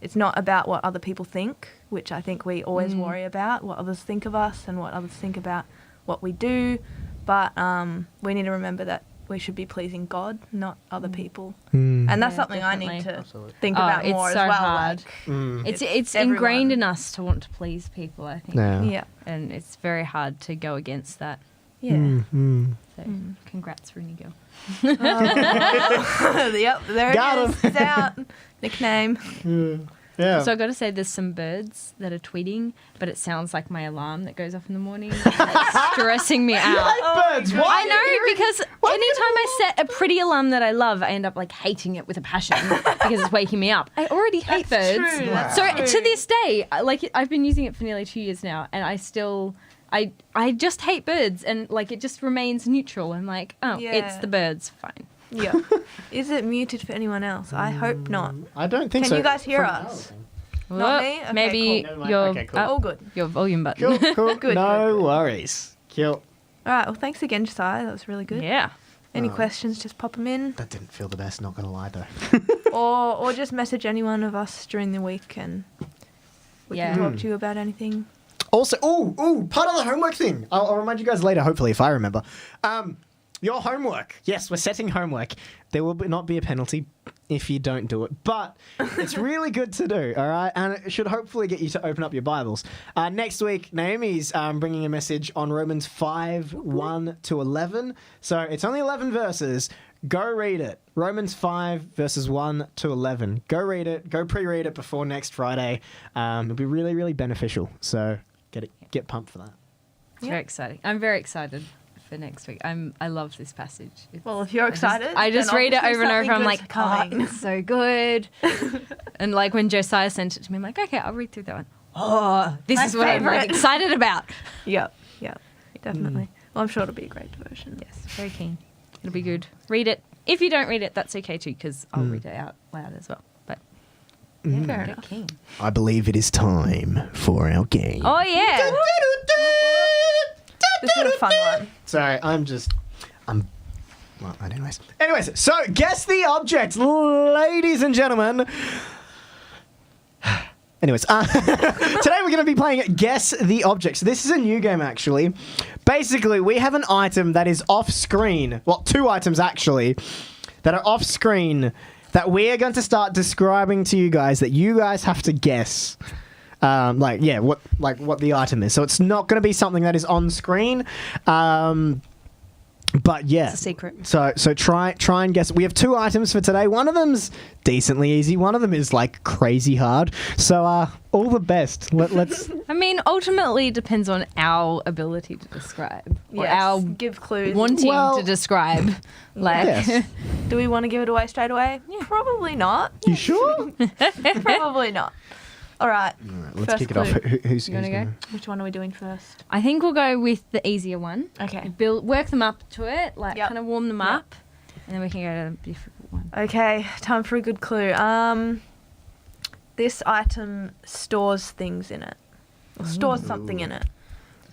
Speaker 3: It's not about what other people think, which I think we always worry about, what others think of us and what others think about what we do. But we need to remember that we should be pleasing God, not other people. And that's
Speaker 1: Yeah,
Speaker 3: something I need
Speaker 1: definitely.
Speaker 3: to
Speaker 2: Absolutely.
Speaker 3: think
Speaker 1: Oh,
Speaker 3: about
Speaker 1: it's
Speaker 3: more
Speaker 1: so
Speaker 3: as well.
Speaker 1: hard.
Speaker 3: Like,
Speaker 1: It's
Speaker 3: everyone.
Speaker 1: ingrained in us to want to please people, I think.
Speaker 2: Yeah.
Speaker 3: yeah.
Speaker 1: And it's very hard to go against that.
Speaker 3: Yeah.
Speaker 1: So congrats, Rooney Girl.
Speaker 3: Yep, there
Speaker 2: Got
Speaker 3: it is. It's out. Nickname.
Speaker 2: Yeah.
Speaker 1: So I got to say, there's some birds that are tweeting, but it sounds like my alarm that goes off in the morning. It's stressing me out.
Speaker 2: birds.
Speaker 3: Oh
Speaker 2: Why?
Speaker 1: I know, because anytime I set a pretty alarm that I love, I end up like hating it with a passion because it's waking me up. I already hate
Speaker 3: That's
Speaker 1: birds.
Speaker 3: true, that's
Speaker 1: So
Speaker 3: true.
Speaker 1: to this day, like I've been using it for nearly 2 years now, and I still, I just hate birds, and like it just remains neutral. I'm like, oh, it's
Speaker 3: Yeah.
Speaker 1: the birds, fine.
Speaker 3: Yeah. Is it muted for anyone else? I hope not.
Speaker 2: I don't think
Speaker 3: Can
Speaker 2: so.
Speaker 3: you guys hear
Speaker 2: From
Speaker 3: us?
Speaker 2: now,
Speaker 3: Not
Speaker 1: Whoop,
Speaker 3: me? Okay,
Speaker 1: maybe
Speaker 2: cool. Never mind.
Speaker 1: your
Speaker 2: Okay, cool.
Speaker 3: All good.
Speaker 1: your volume button.
Speaker 2: Cool, cool.
Speaker 3: Good,
Speaker 2: No
Speaker 3: good.
Speaker 2: worries. Cool.
Speaker 3: All right. Well, thanks again, Josiah. That was really good.
Speaker 1: Yeah.
Speaker 3: Any questions, just pop them in.
Speaker 2: That didn't feel the best, not gonna lie though.
Speaker 3: or just message any one of us during the week and we
Speaker 1: Yeah.
Speaker 3: can talk to you about anything.
Speaker 2: Also, part of the homework thing. I'll remind you guys later, hopefully, if I remember. Your homework. Yes, we're setting homework. There will not be a penalty. if you don't do it. But it's really good to do, all right? And it should hopefully get you to open up your Bibles. Next week, Naomi's bringing a message on Romans 5, 1 to 11. So it's only 11 verses. Go read it. Romans 5, verses 1 to 11. Go read it. Go pre-read it before next Friday. It'll be really, really beneficial. So get pumped for that.
Speaker 1: It's very exciting. I'm very excited for next week. I love this passage.
Speaker 3: Well, if you're excited,
Speaker 1: I just
Speaker 3: then
Speaker 1: read it
Speaker 3: obviously
Speaker 1: over and over. I'm
Speaker 3: something
Speaker 1: like,
Speaker 3: good's coming.
Speaker 1: it's so good. And like when Josiah sent it to me, I'm like, okay, I'll read through that one. Oh, this
Speaker 3: My
Speaker 1: is what I'm like,
Speaker 3: favourite.
Speaker 1: excited about.
Speaker 3: Yep, definitely. Well, I'm sure it'll be a great devotion.
Speaker 1: Yes, very keen. It'll be good. Read it. If you don't read it, that's okay too, because I'll read it out loud as well. But yeah,
Speaker 3: Fair
Speaker 1: get
Speaker 3: enough.
Speaker 1: keen.
Speaker 2: I believe it is time for our game.
Speaker 1: Oh yeah.
Speaker 3: This is a fun one.
Speaker 2: Sorry, well, anyways, so guess the object, ladies and gentlemen. Anyways, today we're going to be playing Guess the Object. So this is a new game, actually. Basically, we have an item that is off screen. Well, two items, actually, that are off screen that we are going to start describing to you guys that you guys have to guess. What the item is. So it's not going to be something that is on screen. But yeah,
Speaker 1: It's a secret.
Speaker 2: So try and guess. We have two items for today. One of them's decently easy. One of them is like crazy hard. So all the best. Let's.
Speaker 1: I mean, ultimately, it depends on our ability to describe or
Speaker 3: Yes,
Speaker 1: our
Speaker 3: give clues.
Speaker 1: wanting
Speaker 2: Well-
Speaker 1: to describe. Like,
Speaker 2: Yes.
Speaker 3: Do we want to give it away straight away? Probably not.
Speaker 2: You sure?
Speaker 3: Probably not. All right.
Speaker 2: All right, let's
Speaker 3: First
Speaker 2: kick it off.
Speaker 3: clue.
Speaker 2: Who's
Speaker 1: You wanna
Speaker 2: gonna-
Speaker 1: go?
Speaker 3: Which one are we doing first?
Speaker 1: I think we'll go with the easier one.
Speaker 3: Okay.
Speaker 1: Work them up to it, like
Speaker 3: Yep.
Speaker 1: kind of warm them
Speaker 3: Yep.
Speaker 1: up, and then we can go to a difficult one.
Speaker 3: Okay, time for a good clue. This item stores things in it. Or stores something in it.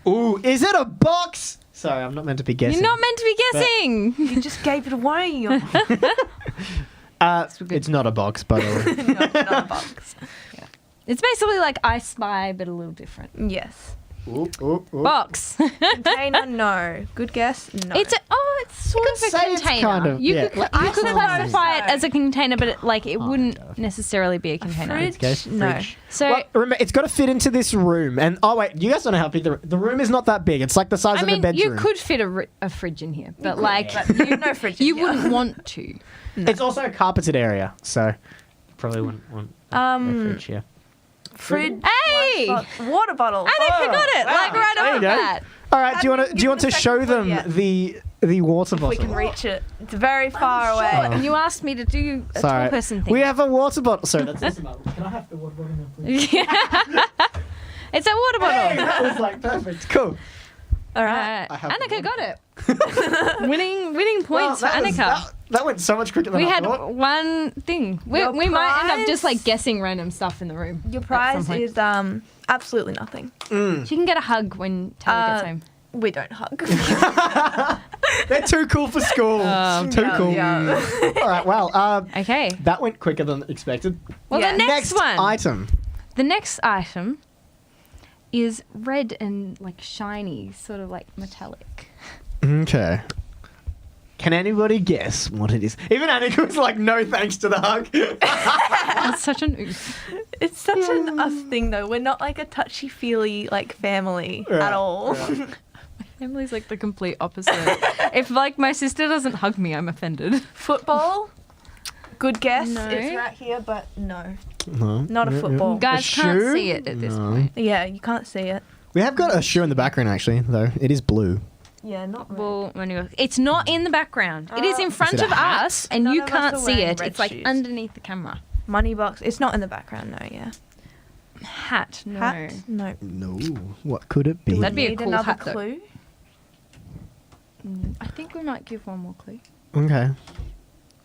Speaker 2: Ooh, is it a box? Sorry, I'm not meant to be guessing.
Speaker 1: You're not meant to be guessing.
Speaker 3: You just gave it away.
Speaker 2: It's not a box, by the way.
Speaker 3: No, not a box.
Speaker 1: It's basically like I Spy, but a little different.
Speaker 3: Yes.
Speaker 2: Ooh, ooh, ooh.
Speaker 1: Box.
Speaker 3: Container, no. Good guess, no.
Speaker 1: It's sort
Speaker 2: could
Speaker 1: of a
Speaker 2: say it's
Speaker 1: container.
Speaker 2: kind of-
Speaker 1: you
Speaker 2: yeah.
Speaker 1: could,
Speaker 2: Like,
Speaker 1: you could
Speaker 3: I
Speaker 1: classify
Speaker 3: suppose
Speaker 1: it as a container, but it wouldn't
Speaker 2: of.
Speaker 1: necessarily be a container.
Speaker 3: fridge?
Speaker 2: Guess
Speaker 3: No.
Speaker 2: fridge.
Speaker 1: So
Speaker 2: Well, remember, it's got to fit into this room. And oh wait, you guys don't know how big the room is. Not that big. It's like the size
Speaker 1: I
Speaker 2: of a
Speaker 1: mean,
Speaker 2: bedroom.
Speaker 1: you could fit a fridge in here, but like
Speaker 3: But you know fridge.
Speaker 1: you wouldn't want to.
Speaker 2: It's also a carpeted area, so probably wouldn't want a fridge here.
Speaker 3: Fridge.
Speaker 1: Hey!
Speaker 3: Water bottle.
Speaker 1: Annika got it,
Speaker 2: wow.
Speaker 1: like right
Speaker 2: There
Speaker 1: off
Speaker 2: you
Speaker 1: the
Speaker 2: go.
Speaker 1: bat.
Speaker 2: All right, do you
Speaker 3: Haven't
Speaker 2: want to
Speaker 3: given a
Speaker 2: show
Speaker 3: second clue
Speaker 2: them
Speaker 3: yet.
Speaker 2: the water bottle?
Speaker 3: We can reach it. It's very far away.
Speaker 1: And you asked me to do a
Speaker 2: Sorry.
Speaker 1: tall person thing.
Speaker 2: We have a water bottle. Sorry, that's this one. Can I have the water bottle now, please?
Speaker 1: It's a water
Speaker 2: Hey,
Speaker 1: bottle.
Speaker 2: that was like perfect. Cool.
Speaker 3: All right.
Speaker 2: I have the
Speaker 1: Annika
Speaker 2: water
Speaker 1: got it. winning points for
Speaker 2: Well,
Speaker 1: Annika.
Speaker 2: that went so much quicker than
Speaker 1: We
Speaker 2: I
Speaker 1: had
Speaker 2: thought.
Speaker 1: one thing. We
Speaker 3: Your
Speaker 1: might end up just
Speaker 3: prize?
Speaker 1: like guessing random stuff in the room.
Speaker 3: Your
Speaker 1: at some
Speaker 3: prize
Speaker 1: point.
Speaker 3: is absolutely nothing.
Speaker 1: She can get a hug when Taylor gets home.
Speaker 3: We don't hug.
Speaker 2: They're too cool for school. Too
Speaker 3: Yeah,
Speaker 2: cool.
Speaker 3: yeah.
Speaker 2: All right, well,
Speaker 1: Okay.
Speaker 2: that went quicker than expected.
Speaker 1: Well,
Speaker 3: Yeah.
Speaker 1: the next one.
Speaker 2: item.
Speaker 1: The next item is red and like shiny, sort of like metallic.
Speaker 2: Okay. Can anybody guess what it is? Even Annika was like, no thanks to the hug.
Speaker 1: That's such an oof.
Speaker 3: It's such an us thing, though. We're not like a touchy-feely like family
Speaker 2: Yeah,
Speaker 3: at all.
Speaker 2: yeah.
Speaker 1: Emily's like the complete opposite. If like my sister doesn't hug me, I'm offended.
Speaker 3: Football. Good guess.
Speaker 1: No.
Speaker 3: It's right here, but no.
Speaker 2: No.
Speaker 3: Not a football.
Speaker 1: Guys
Speaker 2: A
Speaker 1: can't
Speaker 2: shoe?
Speaker 1: see it at this
Speaker 2: No.
Speaker 1: point.
Speaker 3: Yeah, you can't see it.
Speaker 2: We have got a shoe in the background, actually, though. It is blue.
Speaker 3: Yeah, not red.
Speaker 1: Well, when you it's not in the background. It is in front
Speaker 2: Is it a
Speaker 1: of
Speaker 2: hat?
Speaker 1: us, and
Speaker 3: None
Speaker 1: you
Speaker 3: of us
Speaker 1: can't
Speaker 3: are
Speaker 1: see
Speaker 3: wearing
Speaker 1: it.
Speaker 3: red
Speaker 1: It's like
Speaker 3: shoes.
Speaker 1: underneath the camera.
Speaker 3: Money box. It's not in the background, no. Yeah.
Speaker 1: Hat. No.
Speaker 3: Hat. No.
Speaker 2: No. What could it be?
Speaker 1: That'd be a
Speaker 3: Need
Speaker 1: cool
Speaker 3: another
Speaker 1: hat, though.
Speaker 3: clue.
Speaker 1: I think we might give one more clue.
Speaker 2: Okay.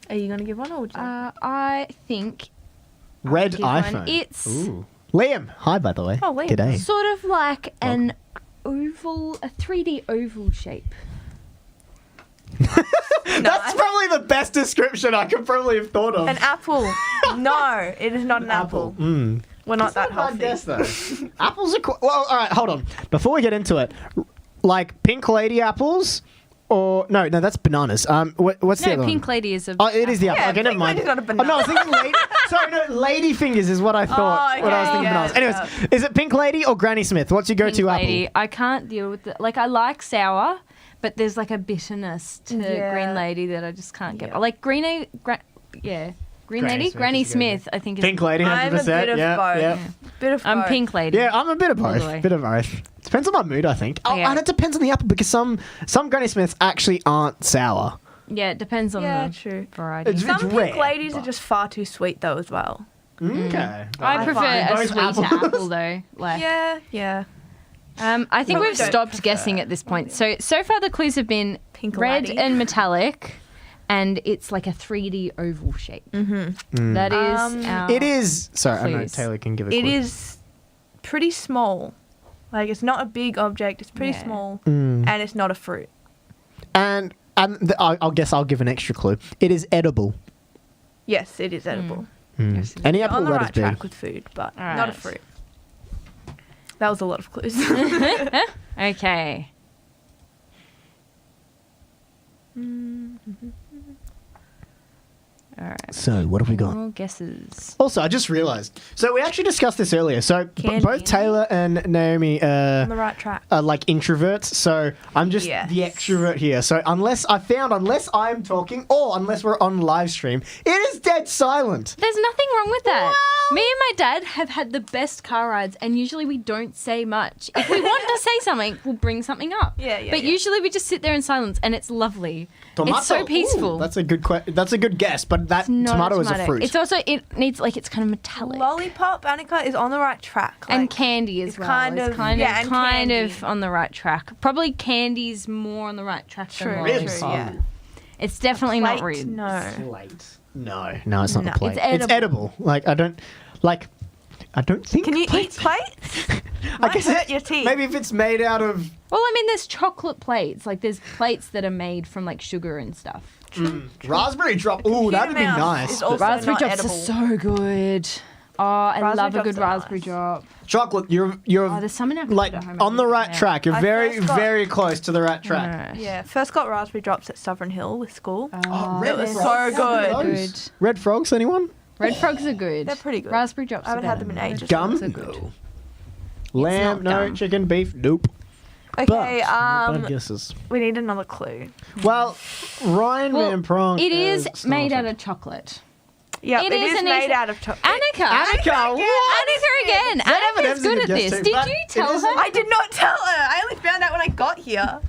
Speaker 3: Are you gonna give one or would you?
Speaker 1: I think
Speaker 2: Red
Speaker 1: give one.
Speaker 2: iPhone.
Speaker 1: It's-
Speaker 2: Ooh. Liam. Hi, by the way.
Speaker 3: Oh, Liam.
Speaker 2: G'day.
Speaker 1: sort of like an oval, a 3D oval shape.
Speaker 2: That's probably the best description I could probably have thought of.
Speaker 3: An apple. No, it is not an apple.
Speaker 2: Mm.
Speaker 3: We're not that
Speaker 2: Not a
Speaker 3: healthy.
Speaker 2: bad guess, though. Apples are well, all right, hold on. Before we get into it, like pink lady apples or no, that's bananas. What's the
Speaker 1: No,
Speaker 2: other
Speaker 1: Pink
Speaker 2: one?
Speaker 1: Lady is a.
Speaker 2: Oh, it is the apple.
Speaker 3: Yeah,
Speaker 2: Okay, never
Speaker 3: Pink
Speaker 2: mind.
Speaker 3: Lady's not a
Speaker 2: Oh, no, I was thinking lady. Sorry, no, lady fingers is what I thought.
Speaker 3: Oh,
Speaker 2: When I was
Speaker 3: okay,
Speaker 2: thinking
Speaker 3: yeah,
Speaker 2: bananas. Anyways, is it Pink Lady or Granny Smith? What's your
Speaker 1: Pink
Speaker 2: go-to
Speaker 1: Lady.
Speaker 2: apple?
Speaker 1: I can't deal with it. Like, I like sour, but there's like a bitterness to
Speaker 3: Yeah.
Speaker 1: Green Lady that I just can't get.
Speaker 3: Yeah.
Speaker 1: I like Green Lady. Granny
Speaker 2: Smith is a
Speaker 1: Smith, I think is
Speaker 2: Pink Lady, 100%.
Speaker 3: I'm a bit of
Speaker 2: yeah,
Speaker 3: both.
Speaker 2: yeah.
Speaker 3: Bit of
Speaker 1: I'm
Speaker 3: both.
Speaker 1: Pink Lady.
Speaker 2: Yeah, I'm a bit of
Speaker 1: All the
Speaker 2: both.
Speaker 1: way.
Speaker 2: Bit of both. Depends on my mood, I think. Oh,
Speaker 1: Yeah.
Speaker 2: and it depends on the apple because some Granny Smiths actually aren't sour.
Speaker 1: Yeah, it depends on
Speaker 3: Yeah,
Speaker 1: the
Speaker 3: true.
Speaker 1: variety.
Speaker 2: It's
Speaker 3: Some
Speaker 2: rare,
Speaker 3: Pink Ladies
Speaker 2: but-
Speaker 3: are just far too sweet though as well.
Speaker 2: Okay.
Speaker 1: I prefer
Speaker 3: find
Speaker 1: a
Speaker 2: those
Speaker 1: sweet
Speaker 2: apples-
Speaker 1: apple though. Like,
Speaker 3: Yeah.
Speaker 1: I think
Speaker 3: No, we
Speaker 1: we've
Speaker 3: don't
Speaker 1: stopped
Speaker 3: prefer
Speaker 1: guessing at this point. So far the clues have been
Speaker 3: Pink
Speaker 1: red
Speaker 3: Laddie.
Speaker 1: and metallic, and it's like a 3D oval shape.
Speaker 3: Mm-hmm.
Speaker 1: That is our
Speaker 2: It is. Sorry, I know
Speaker 1: Please.
Speaker 2: Taylor can give a
Speaker 3: It
Speaker 2: clue.
Speaker 3: is pretty small. Like it's not a big object. It's pretty
Speaker 1: Yeah.
Speaker 3: small,
Speaker 2: Mm.
Speaker 3: and it's not a fruit.
Speaker 2: And I'll guess I'll give an extra clue. It is edible.
Speaker 3: Yes, it is edible.
Speaker 1: Yes, it is.
Speaker 2: Any
Speaker 3: You're
Speaker 2: apple
Speaker 3: on the
Speaker 2: that
Speaker 3: right
Speaker 2: is big.
Speaker 3: track with food, but not a
Speaker 1: Alright.
Speaker 3: fruit. That was a lot of clues.
Speaker 1: Okay. All right.
Speaker 2: So what have we got?
Speaker 1: More guesses.
Speaker 2: Also, I just realised. So we actually discussed this earlier. So
Speaker 3: Candy.
Speaker 2: both Taylor and Naomi
Speaker 3: on the right track.
Speaker 2: are like introverts. So I'm just
Speaker 3: Yes.
Speaker 2: the extrovert here. So unless I'm talking or unless we're on live stream, it is dead silent.
Speaker 1: There's nothing wrong with that.
Speaker 2: Well-
Speaker 1: Me and my dad have had the best car rides, and usually we don't say much. If we want to say something, we'll bring something up.
Speaker 3: Yeah,
Speaker 1: But usually we just sit there in silence, and it's lovely.
Speaker 2: Tomato.
Speaker 1: It's so peaceful.
Speaker 2: Ooh, that's a good guess. But that
Speaker 1: It's not
Speaker 2: tomato is a fruit.
Speaker 1: It's also it needs like it's kind of metallic.
Speaker 3: Lollipop, Annika, is on the right track.
Speaker 1: And
Speaker 3: like-
Speaker 1: candy as
Speaker 3: it's
Speaker 1: well.
Speaker 3: kind
Speaker 1: It's
Speaker 3: of-
Speaker 1: kind
Speaker 3: yeah,
Speaker 1: of
Speaker 3: and
Speaker 1: kind
Speaker 3: candy.
Speaker 1: of on the right track. Probably candy's more on the right track
Speaker 3: True,
Speaker 1: than
Speaker 2: Really?
Speaker 1: lollipop.
Speaker 3: true, yeah.
Speaker 1: It's definitely not
Speaker 3: Plate,
Speaker 1: rude.
Speaker 3: No.
Speaker 2: Plate. No, it's not
Speaker 3: No,
Speaker 2: a plate.
Speaker 1: it's edible.
Speaker 2: Like I don't think.
Speaker 3: Can you eat
Speaker 2: plates-
Speaker 3: plates?
Speaker 2: I
Speaker 3: Might
Speaker 2: guess
Speaker 3: hurt your teeth.
Speaker 2: maybe if it's made out of
Speaker 1: Well, I mean, there's chocolate plates. Like there's plates that are made from like sugar and stuff.
Speaker 2: raspberry drop. Ooh,
Speaker 3: Computer
Speaker 2: that'd be
Speaker 3: mouse
Speaker 2: nice.
Speaker 3: is also
Speaker 1: Raspberry
Speaker 3: not
Speaker 1: drops
Speaker 3: edible.
Speaker 1: are so good. Oh, I
Speaker 3: Raspberry
Speaker 1: love a
Speaker 3: drops
Speaker 1: good
Speaker 3: are
Speaker 1: raspberry
Speaker 3: nice.
Speaker 1: drop.
Speaker 2: Chocolate, you're
Speaker 1: Oh, there's some in our
Speaker 2: like
Speaker 1: cupboard at home.
Speaker 2: on the right
Speaker 1: Yeah.
Speaker 2: track. You're
Speaker 3: I
Speaker 2: very,
Speaker 3: first got-
Speaker 2: very close to the right track.
Speaker 1: Alright.
Speaker 3: Yeah, first got raspberry drops at Sovereign Hill with school.
Speaker 1: Oh,
Speaker 2: red
Speaker 3: it was
Speaker 2: frogs.
Speaker 3: so good.
Speaker 2: How are
Speaker 1: Good.
Speaker 2: those? Red frogs, anyone?
Speaker 1: Red frogs are good.
Speaker 3: They're pretty good.
Speaker 1: Raspberry drops.
Speaker 3: I haven't
Speaker 1: are
Speaker 3: had
Speaker 1: better.
Speaker 3: them in ages.
Speaker 2: Gum?
Speaker 1: Frogs are good.
Speaker 2: No. Lamb?
Speaker 1: not
Speaker 2: No.
Speaker 1: gum.
Speaker 2: Chicken? Beef? Nope.
Speaker 3: Okay,
Speaker 2: Bad guesses.
Speaker 3: we need another clue.
Speaker 2: Well, Ryan
Speaker 1: Well,
Speaker 2: Van Prong.
Speaker 1: It is
Speaker 2: has
Speaker 1: made out
Speaker 2: started.
Speaker 1: of chocolate.
Speaker 3: Yeah,
Speaker 1: It
Speaker 3: it
Speaker 1: is
Speaker 3: is
Speaker 1: an
Speaker 3: made
Speaker 1: easy-
Speaker 3: out of chocolate.
Speaker 1: Annika!
Speaker 2: Annika, what?
Speaker 1: Annika again! Annika's
Speaker 2: M&Ms
Speaker 1: good
Speaker 2: in
Speaker 1: at
Speaker 2: the
Speaker 1: this.
Speaker 2: guest
Speaker 1: Did
Speaker 2: too,
Speaker 1: you
Speaker 2: but
Speaker 1: tell
Speaker 2: it
Speaker 1: her?
Speaker 3: I did not tell her. I only found out when I got here.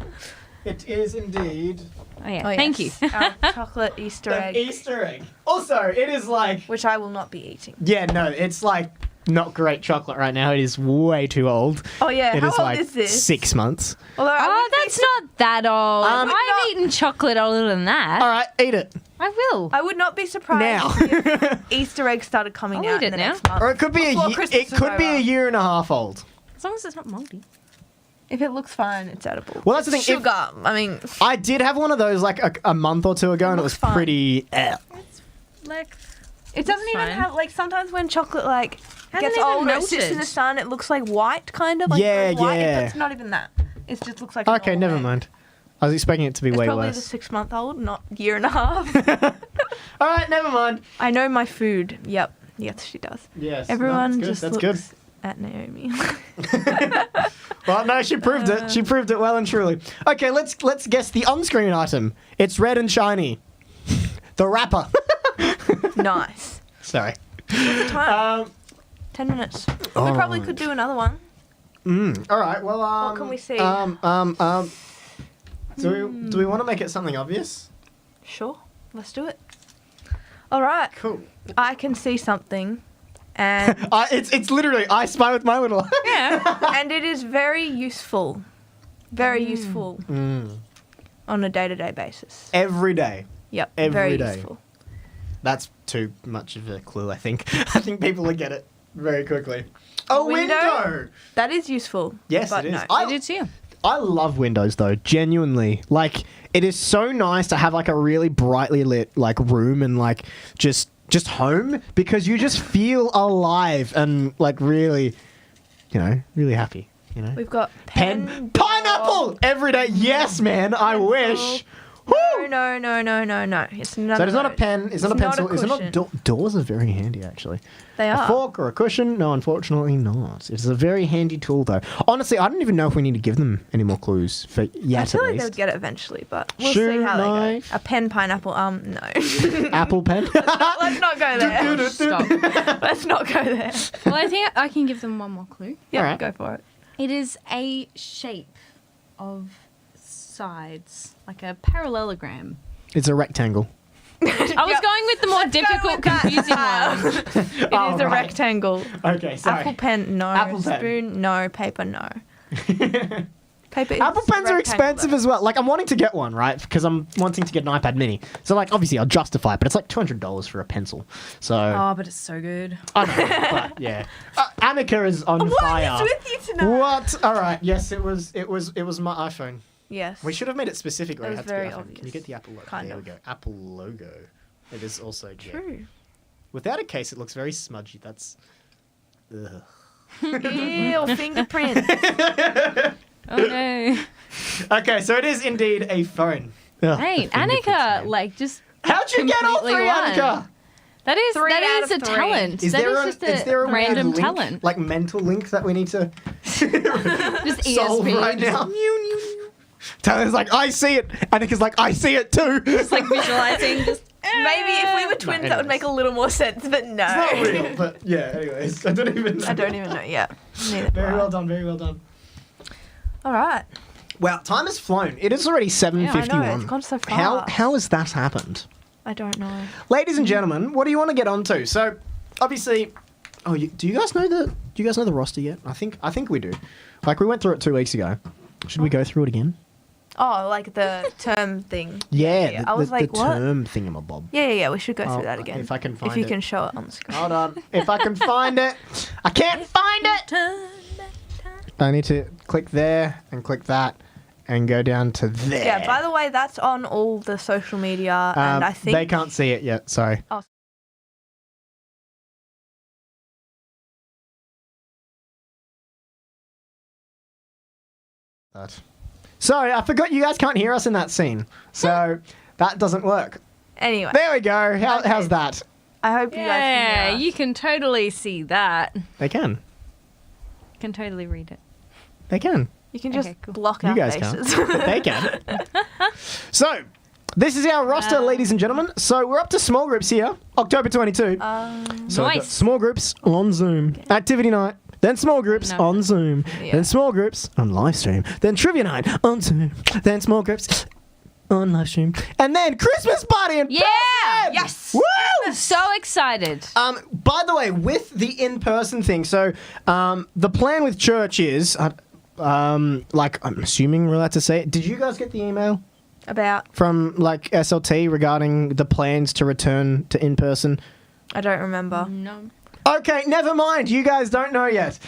Speaker 2: It is indeed
Speaker 1: Oh, yeah.
Speaker 3: Oh,
Speaker 1: Thank you.
Speaker 3: yes. Our chocolate Easter
Speaker 2: an
Speaker 3: egg,
Speaker 2: Easter egg. Also, it is like
Speaker 3: which I will not be eating.
Speaker 2: yeah, no, it's like not great chocolate right now. It is way too old.
Speaker 3: Oh yeah,
Speaker 2: It
Speaker 3: how
Speaker 2: is
Speaker 3: old
Speaker 2: like
Speaker 3: is this?
Speaker 2: 6 months.
Speaker 3: Although I
Speaker 1: Oh,
Speaker 3: wouldn't be
Speaker 1: that's not that old.
Speaker 2: Um,
Speaker 1: I've eaten chocolate older than that.
Speaker 2: All right, eat it
Speaker 1: I will.
Speaker 3: I would not be surprised
Speaker 2: now.
Speaker 3: if Easter eggs started coming
Speaker 1: I'll
Speaker 3: out
Speaker 1: eat
Speaker 3: in
Speaker 1: it
Speaker 3: the
Speaker 1: now.
Speaker 3: next month.
Speaker 2: or it could be a
Speaker 3: Before
Speaker 2: year.
Speaker 3: Christmas
Speaker 2: It
Speaker 3: is
Speaker 2: could be a
Speaker 3: over.
Speaker 2: year and a half old.
Speaker 1: As long as it's not moldy.
Speaker 3: If it looks fine, it's edible.
Speaker 2: Well, that's the thing, if-
Speaker 3: Sugar. I mean,
Speaker 2: I did have one of those like a month or two ago, and it was
Speaker 3: looks fine.
Speaker 2: pretty.
Speaker 1: Like,
Speaker 3: it doesn't even
Speaker 1: fine.
Speaker 3: have like sometimes when chocolate like
Speaker 1: Hasn't
Speaker 3: gets
Speaker 1: even
Speaker 3: older, it sits in
Speaker 1: melted.
Speaker 3: the sun. It looks like white, kind of. Like
Speaker 2: Yeah,
Speaker 3: goes white.
Speaker 2: yeah.
Speaker 3: It's not even that. It just looks like. a
Speaker 2: Okay,
Speaker 3: normal
Speaker 2: never
Speaker 3: egg.
Speaker 2: mind. I was expecting it to be
Speaker 3: It's
Speaker 2: way
Speaker 3: probably
Speaker 2: worse.
Speaker 3: the 6-month-old, not year and a half.
Speaker 2: All right, never mind.
Speaker 3: I know my food. Yep. Yes, she does.
Speaker 2: Yes,
Speaker 3: Everyone
Speaker 2: no,
Speaker 3: just
Speaker 2: that's good.
Speaker 3: looks at Naomi.
Speaker 2: Well, no, she proved it. She proved it well and truly. Okay, let's guess the on-screen item. It's red and shiny. The wrapper.
Speaker 3: Nice.
Speaker 2: Sorry.
Speaker 3: What's the time? 10 minutes. We probably
Speaker 2: alright.
Speaker 3: could do another one.
Speaker 2: All right. Well,
Speaker 3: What can we see?
Speaker 2: Do we want to make it something obvious?
Speaker 3: Sure. Let's do it. All right.
Speaker 2: Cool.
Speaker 3: I can see something, and
Speaker 2: It's literally I Spy with my little.
Speaker 1: yeah.
Speaker 3: and it is very useful. Very useful on a day-to-day basis.
Speaker 2: Every day.
Speaker 3: Yep.
Speaker 2: Every
Speaker 3: very
Speaker 2: day.
Speaker 3: useful.
Speaker 2: That's too much of a clue, I think. I think people will get it very quickly. A
Speaker 3: Window?
Speaker 2: window.
Speaker 3: That is useful.
Speaker 2: Yes,
Speaker 3: but
Speaker 2: it is.
Speaker 3: No.
Speaker 1: I did too.
Speaker 2: I love windows though, genuinely. Like it is so nice to have like a really brightly lit like room and like just home because you just feel alive and like really, really happy.
Speaker 3: We've got
Speaker 2: Pen, pineapple. Apple every day. Yes, man. I wish. Woo!
Speaker 3: No. It's none
Speaker 2: So
Speaker 3: of
Speaker 2: it's not a
Speaker 3: those.
Speaker 2: pen. It's not a pencil. It's not
Speaker 3: cushion.
Speaker 2: doors are very handy actually.
Speaker 3: They
Speaker 2: A
Speaker 3: are.
Speaker 2: fork or a cushion? No, unfortunately not. It's a very handy tool though. Honestly, I don't even know if we need to give them any more clues for
Speaker 3: I
Speaker 2: yet
Speaker 3: feel
Speaker 2: at
Speaker 3: like they'll
Speaker 2: least.
Speaker 3: get it eventually, but we'll
Speaker 2: Shoe
Speaker 3: see how they
Speaker 2: knife.
Speaker 3: go. A pen, pineapple. No.
Speaker 2: Apple pen.
Speaker 3: Let's not go there.
Speaker 1: Stop.
Speaker 3: Let's not go there.
Speaker 1: Well, I think I can give them one more clue.
Speaker 3: Yeah,
Speaker 2: Alright.
Speaker 3: go for it.
Speaker 1: It is a shape of sides, like a parallelogram.
Speaker 2: It's a rectangle.
Speaker 1: I was going with the more difficult, confusing one.
Speaker 3: It
Speaker 2: Oh,
Speaker 3: is a
Speaker 2: right.
Speaker 3: rectangle.
Speaker 2: Okay, sorry.
Speaker 3: Apple pen, no.
Speaker 2: Apple pen.
Speaker 3: Spoon, no. Paper, no. Paper is
Speaker 2: Apple pens are
Speaker 3: rectangle,
Speaker 2: expensive
Speaker 3: though.
Speaker 2: as well. Like, I'm wanting to get one, right? Because I'm wanting to get an iPad mini. So, like, obviously, I'll justify it, but it's like $200 for a pencil. So,
Speaker 1: Oh, but it's so good.
Speaker 2: I know, but yeah. Annika is on
Speaker 3: What
Speaker 2: fire.
Speaker 3: is with you tonight?
Speaker 2: What? All right. Yes, it was my iPhone.
Speaker 3: Yes.
Speaker 2: We should have made it specific.
Speaker 3: It was
Speaker 2: had to be
Speaker 3: very
Speaker 2: iPhone. Can you
Speaker 3: obvious.
Speaker 2: get the Apple logo?
Speaker 3: Kind
Speaker 2: there
Speaker 3: of.
Speaker 2: we go. Apple logo. It is also yeah.
Speaker 3: True.
Speaker 2: Without a case, it looks very smudgy. That's. Ugh.
Speaker 3: Ew, fingerprints.
Speaker 1: Oh no.
Speaker 2: Okay, so it is indeed a phone. Ugh,
Speaker 1: Hey,
Speaker 2: the fingerprints,
Speaker 1: Annika,
Speaker 2: man.
Speaker 1: like just
Speaker 2: How'd you get all
Speaker 1: completely
Speaker 2: three,
Speaker 1: won.
Speaker 2: Annika?
Speaker 1: That is
Speaker 3: 3 out
Speaker 1: that is a
Speaker 3: of 3.
Speaker 1: talent.
Speaker 2: Is
Speaker 1: That
Speaker 2: there
Speaker 1: is
Speaker 2: a,
Speaker 1: just
Speaker 2: is there a weird
Speaker 1: random
Speaker 2: link,
Speaker 1: talent.
Speaker 2: like mental link that we need to
Speaker 1: Just
Speaker 2: solve
Speaker 1: ESP.
Speaker 2: right now? Tyler's like, I see it. Annika's like, I see it too.
Speaker 1: Just like visualizing. Just
Speaker 3: Maybe if we were twins, that would
Speaker 2: anyways.
Speaker 3: make a little more sense, but no.
Speaker 2: It's not real, but yeah. Anyways, I don't even know.
Speaker 3: I don't even know. Yeah. Neither do
Speaker 2: Very
Speaker 3: I.
Speaker 2: well done. Very well done.
Speaker 3: All right.
Speaker 2: Wow, time has flown. It is already 7:51.
Speaker 3: Yeah, I know, it's gone so fast.
Speaker 2: How has that happened?
Speaker 3: I don't know.
Speaker 2: Ladies and gentlemen, what do you want to get onto? So, obviously, do you guys know the roster yet? I think we do. Like we went through it 2 weeks ago. Should we go through it again?
Speaker 3: Oh, like the term thing.
Speaker 2: Yeah,
Speaker 3: I was like,
Speaker 2: the
Speaker 3: what?
Speaker 2: term thingamabob.
Speaker 3: Yeah. We should go
Speaker 2: Oh,
Speaker 3: through that again.
Speaker 2: if I can find
Speaker 3: If you
Speaker 2: it.
Speaker 3: can show it on the screen.
Speaker 2: Hold on. If I can find it. I can't find it. I need to click there and click that and go down to there.
Speaker 3: Yeah. By the way, that's on all the social media, and I think
Speaker 2: they can't see it yet. Sorry.
Speaker 3: Oh.
Speaker 2: That. Sorry, I forgot you guys can't hear us in that scene. So that doesn't work.
Speaker 3: Anyway,
Speaker 2: There we go.
Speaker 3: Okay.
Speaker 2: How's that?
Speaker 3: I hope you guys can
Speaker 1: Yeah,
Speaker 3: hear us.
Speaker 1: you can totally see that.
Speaker 2: They can.
Speaker 1: Can totally read it.
Speaker 2: They can.
Speaker 3: You can just
Speaker 1: Okay, cool.
Speaker 3: block
Speaker 2: You
Speaker 3: our
Speaker 2: guys can't.
Speaker 3: faces.
Speaker 2: But they can. So, this is our roster,
Speaker 1: Wow.
Speaker 2: ladies and gentlemen. So, we're up to small groups here. October 22. So, we've got
Speaker 1: Nice.
Speaker 2: small groups on Zoom. Activity night. Then small groups
Speaker 1: No.
Speaker 2: on Zoom.
Speaker 3: Yeah.
Speaker 2: Then small groups on live stream. Then trivia night on Zoom. Then small groups on live stream. And then Christmas party in
Speaker 1: Yeah!
Speaker 2: person!
Speaker 3: Yes!
Speaker 2: Woo!
Speaker 1: So excited.
Speaker 2: By the way, with the in-person thing, so the plan with church is, like, I'm assuming we're allowed to say it. Did you guys get the email
Speaker 3: About,
Speaker 2: from, like, SLT regarding the plans to return to in-person?
Speaker 3: I don't remember.
Speaker 1: No.
Speaker 2: Okay, never mind. You guys don't know yet.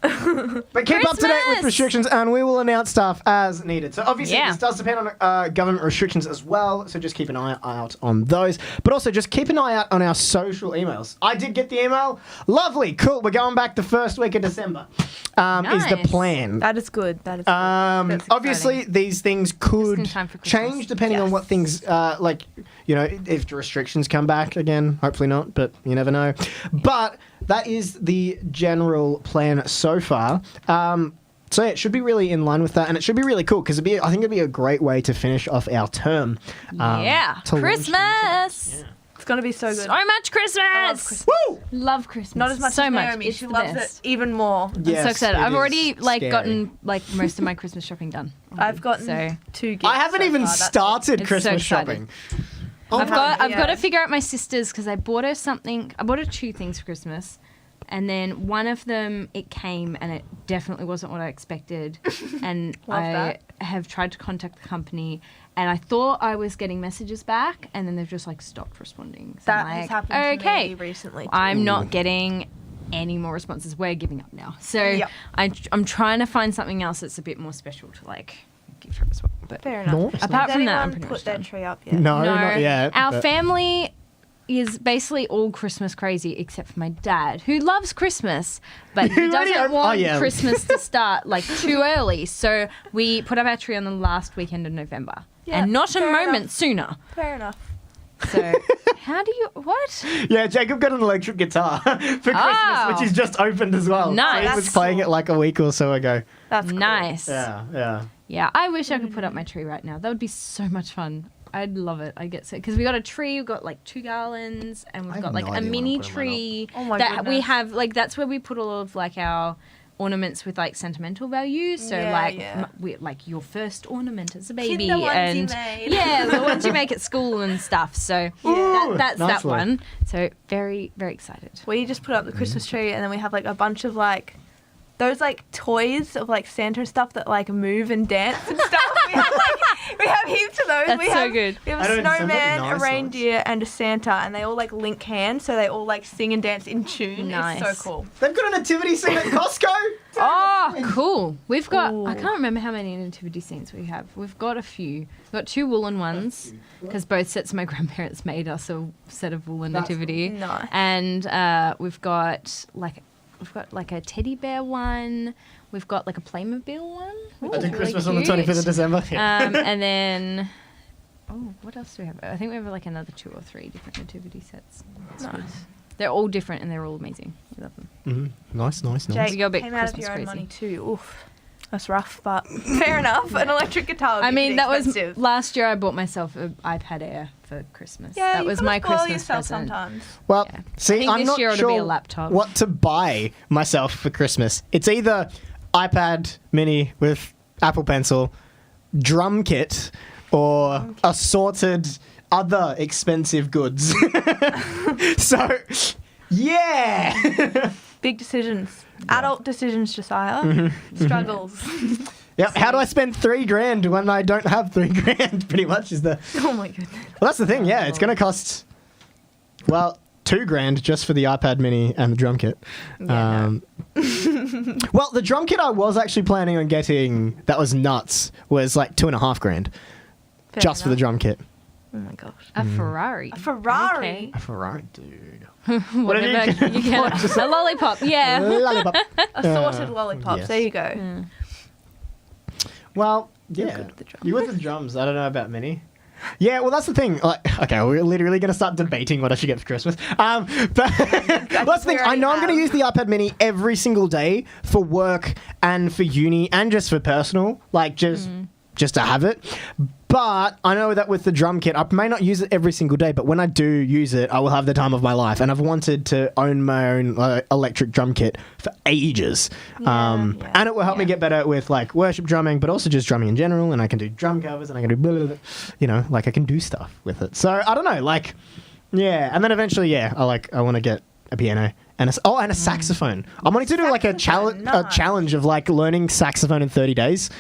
Speaker 2: But keep up to date with
Speaker 1: Christmas!
Speaker 2: restrictions, and we will announce stuff as needed. So obviously,
Speaker 1: Yeah.
Speaker 2: this does depend on government restrictions as well. So just keep an eye out on those. But also, just keep an eye out on our social emails. I did get the email. Lovely, cool. We're going back the first week of December. Is the
Speaker 1: Nice.
Speaker 2: plan.
Speaker 3: That is good. That is good. That's
Speaker 2: Obviously,
Speaker 3: exciting.
Speaker 2: these things could
Speaker 1: in time for Christmas.
Speaker 2: change depending on
Speaker 3: Yes.
Speaker 2: what things, like, you know, if the restrictions come back again. Hopefully not, but you never know. But that is the general plan so far. So yeah, it should be really in line with that, and it should be really cool because I think it'd be a great way to finish off our term.
Speaker 1: Yeah.
Speaker 2: to launch
Speaker 1: Christmas.
Speaker 3: It's going to be so good.
Speaker 1: So much Christmas.
Speaker 3: I love Christmas.
Speaker 2: Woo!
Speaker 1: Love Christmas.
Speaker 3: Not as much
Speaker 1: so
Speaker 3: as
Speaker 1: much.
Speaker 3: Naomi.
Speaker 1: It's
Speaker 3: She
Speaker 1: the
Speaker 3: loves
Speaker 1: best.
Speaker 3: it even more.
Speaker 1: I'm
Speaker 2: Yes,
Speaker 1: so excited.
Speaker 2: it
Speaker 1: I've
Speaker 2: is
Speaker 1: already
Speaker 2: scary.
Speaker 1: gotten like most of my Christmas shopping done.
Speaker 3: I've gotten
Speaker 1: So
Speaker 3: 2 gifts.
Speaker 2: I haven't
Speaker 3: so
Speaker 2: even
Speaker 3: far. That's it.
Speaker 2: started
Speaker 1: It's
Speaker 2: Christmas
Speaker 1: so exciting.
Speaker 2: shopping. Oh
Speaker 1: I've
Speaker 2: my-
Speaker 1: got to
Speaker 3: yeah.
Speaker 1: figure out my sister's because I bought her something. I bought her 2 things for Christmas, and then one of them it came and it definitely wasn't what I expected, and
Speaker 3: Love
Speaker 1: I
Speaker 3: that.
Speaker 1: have tried to contact the company, and I thought I was getting messages back, and then they've just like stopped responding. So
Speaker 3: That
Speaker 1: I'm
Speaker 3: has
Speaker 1: like,
Speaker 3: happened to
Speaker 1: okay,
Speaker 3: me recently. Too.
Speaker 1: I'm not getting any more responses. We're giving up now. So
Speaker 3: Yep.
Speaker 1: I'm trying to find something else that's a bit more special to like give her as well. But
Speaker 3: Fair enough.
Speaker 2: Nice.
Speaker 1: apart
Speaker 3: Has
Speaker 1: from that, I'm
Speaker 3: anyone
Speaker 1: pretty
Speaker 3: put
Speaker 1: much
Speaker 3: their
Speaker 1: done.
Speaker 3: tree up yet?
Speaker 2: No, not yet.
Speaker 1: Our
Speaker 2: but-
Speaker 1: family is basically all Christmas crazy except for my dad, who loves Christmas, but he
Speaker 2: Really?
Speaker 1: doesn't
Speaker 2: Oh,
Speaker 1: want
Speaker 2: yeah.
Speaker 1: Christmas to start like too early. So we put up our tree on the last weekend of November,
Speaker 3: Yeah,
Speaker 1: and not a
Speaker 3: fair
Speaker 1: moment
Speaker 3: enough.
Speaker 1: sooner.
Speaker 3: Fair enough.
Speaker 1: So how do you what?
Speaker 2: Yeah, Jacob got an electric guitar for Christmas,
Speaker 1: Oh.
Speaker 2: which he's just opened as well.
Speaker 1: Nice.
Speaker 2: So he was
Speaker 3: That's
Speaker 2: playing
Speaker 3: cool.
Speaker 2: it like a week or so ago.
Speaker 3: That's cool.
Speaker 1: Nice.
Speaker 2: Yeah.
Speaker 1: Yeah, I wish I could put up my tree right now. That would be so much fun. I'd love it. I get so because we got a tree, we've got like 2 garlands, and
Speaker 2: I
Speaker 1: we've
Speaker 2: have
Speaker 1: got like
Speaker 2: no
Speaker 1: a
Speaker 2: idea when
Speaker 1: mini
Speaker 2: I'm putting mine up.
Speaker 1: tree
Speaker 3: Oh my
Speaker 1: that we
Speaker 3: goodness.
Speaker 1: have. Like that's where we put all of like our ornaments with like sentimental value. So
Speaker 3: Yeah,
Speaker 1: like
Speaker 3: yeah.
Speaker 1: we like your first ornament as a baby,
Speaker 3: Kinder ones you
Speaker 1: and
Speaker 3: made.
Speaker 1: yeah, the ones you make at school and stuff. So
Speaker 2: Ooh,
Speaker 1: that's
Speaker 2: nice
Speaker 1: that one. So very very excited.
Speaker 3: We just put up the Christmas tree, and then we have like a bunch of like those like toys of like Santa and stuff that like move and dance and stuff. we have heaps of those.
Speaker 1: That's
Speaker 3: we
Speaker 1: so
Speaker 3: have,
Speaker 1: good.
Speaker 3: We have
Speaker 2: I
Speaker 3: a
Speaker 2: don't understand that.
Speaker 3: snowman,
Speaker 2: Nice,
Speaker 3: a reindeer, and a Santa, and they all like link hands, so they all like sing and dance in tune.
Speaker 1: Nice.
Speaker 3: It's so cool.
Speaker 2: They've got a nativity scene at Costco.
Speaker 1: Oh, cool. We've got, I
Speaker 3: Ooh.
Speaker 1: can't remember how many nativity scenes we have. We've got a few. We've got 2 woolen ones because both sets of my grandparents made us a set of woolen
Speaker 2: That's
Speaker 1: nativity.
Speaker 3: Nice.
Speaker 1: And we've got like a teddy bear one. We've got like a Playmobil one. Which
Speaker 2: I
Speaker 1: is
Speaker 2: did
Speaker 1: really
Speaker 2: Christmas on the
Speaker 1: cute.
Speaker 2: 25th of December.
Speaker 1: And then, what else do we have? I think we have like another 2 or 3 different nativity sets.
Speaker 3: Nice.
Speaker 1: They're all different and they're all amazing. We love them.
Speaker 2: Nice.
Speaker 3: Jake,
Speaker 1: We go a bit
Speaker 3: came out of
Speaker 1: Christmas
Speaker 3: your own
Speaker 1: crazy.
Speaker 3: money too. Oof. That's rough, but fair enough. An electric guitar. Would
Speaker 1: I
Speaker 3: be
Speaker 1: mean, that was
Speaker 3: expensive.
Speaker 1: last year. I bought myself an iPad Air for Christmas.
Speaker 3: Yeah,
Speaker 1: that
Speaker 3: you
Speaker 1: was
Speaker 3: gotta
Speaker 1: my
Speaker 3: spoil
Speaker 1: Christmas
Speaker 3: yourself
Speaker 1: present.
Speaker 3: sometimes.
Speaker 2: Well,
Speaker 1: Yeah.
Speaker 2: see,
Speaker 1: I think
Speaker 2: I'm
Speaker 1: this
Speaker 2: not
Speaker 1: year it'll
Speaker 2: sure
Speaker 1: be a laptop.
Speaker 2: what to buy myself for Christmas. It's either iPad Mini with Apple Pencil, drum kit, or assorted other expensive goods. So, yeah.
Speaker 3: Big decisions. Adult decisions, Josiah.
Speaker 2: Mm-hmm.
Speaker 3: Struggles.
Speaker 2: Yep. How do I spend $3,000 when I don't have $3,000? Pretty much is the.
Speaker 3: Oh my goodness.
Speaker 2: Well, that's the thing. Yeah, it's going to cost. Well, $2,000 just for the iPad Mini and the drum kit.
Speaker 3: Yeah,
Speaker 2: Well, the drum kit I was actually planning on getting that was nuts was like $2,500
Speaker 3: Fair
Speaker 2: just for the
Speaker 3: enough.
Speaker 2: drum kit.
Speaker 3: Oh my gosh.
Speaker 1: A Ferrari.
Speaker 3: A Ferrari.
Speaker 1: Okay.
Speaker 2: A Ferrari, dude.
Speaker 1: Whatever you can. A lollipop. Yeah.
Speaker 2: Lollipop.
Speaker 3: Assorted lollipops.
Speaker 2: yes.
Speaker 3: There you go.
Speaker 1: Mm.
Speaker 2: Well, yeah.
Speaker 3: good with the drums.
Speaker 2: You with the drums. I don't know about Mini. Yeah, well, that's the thing. Like, okay, we're literally going to start debating what I should get for Christmas. But that's the thing. I know I'm going to use the iPad Mini every single day for work and for uni and just for personal, like just to have it. But I know that with the drum kit, I may not use it every single day, but when I do use it, I will have the time of my life. And I've wanted to own my own electric drum kit for ages.
Speaker 3: Yeah.
Speaker 2: And it will help me
Speaker 1: Yeah.
Speaker 2: get better with like worship drumming, but also just drumming in general. And I can do drum covers and I can do, blah, blah, blah, you know, like I can do stuff with it. So I don't know, like, yeah. And then eventually, yeah, I want to get a piano. And a saxophone. I'm wanting to do like a
Speaker 3: Saxophone, nice.
Speaker 2: challenge of like learning saxophone in 30 days.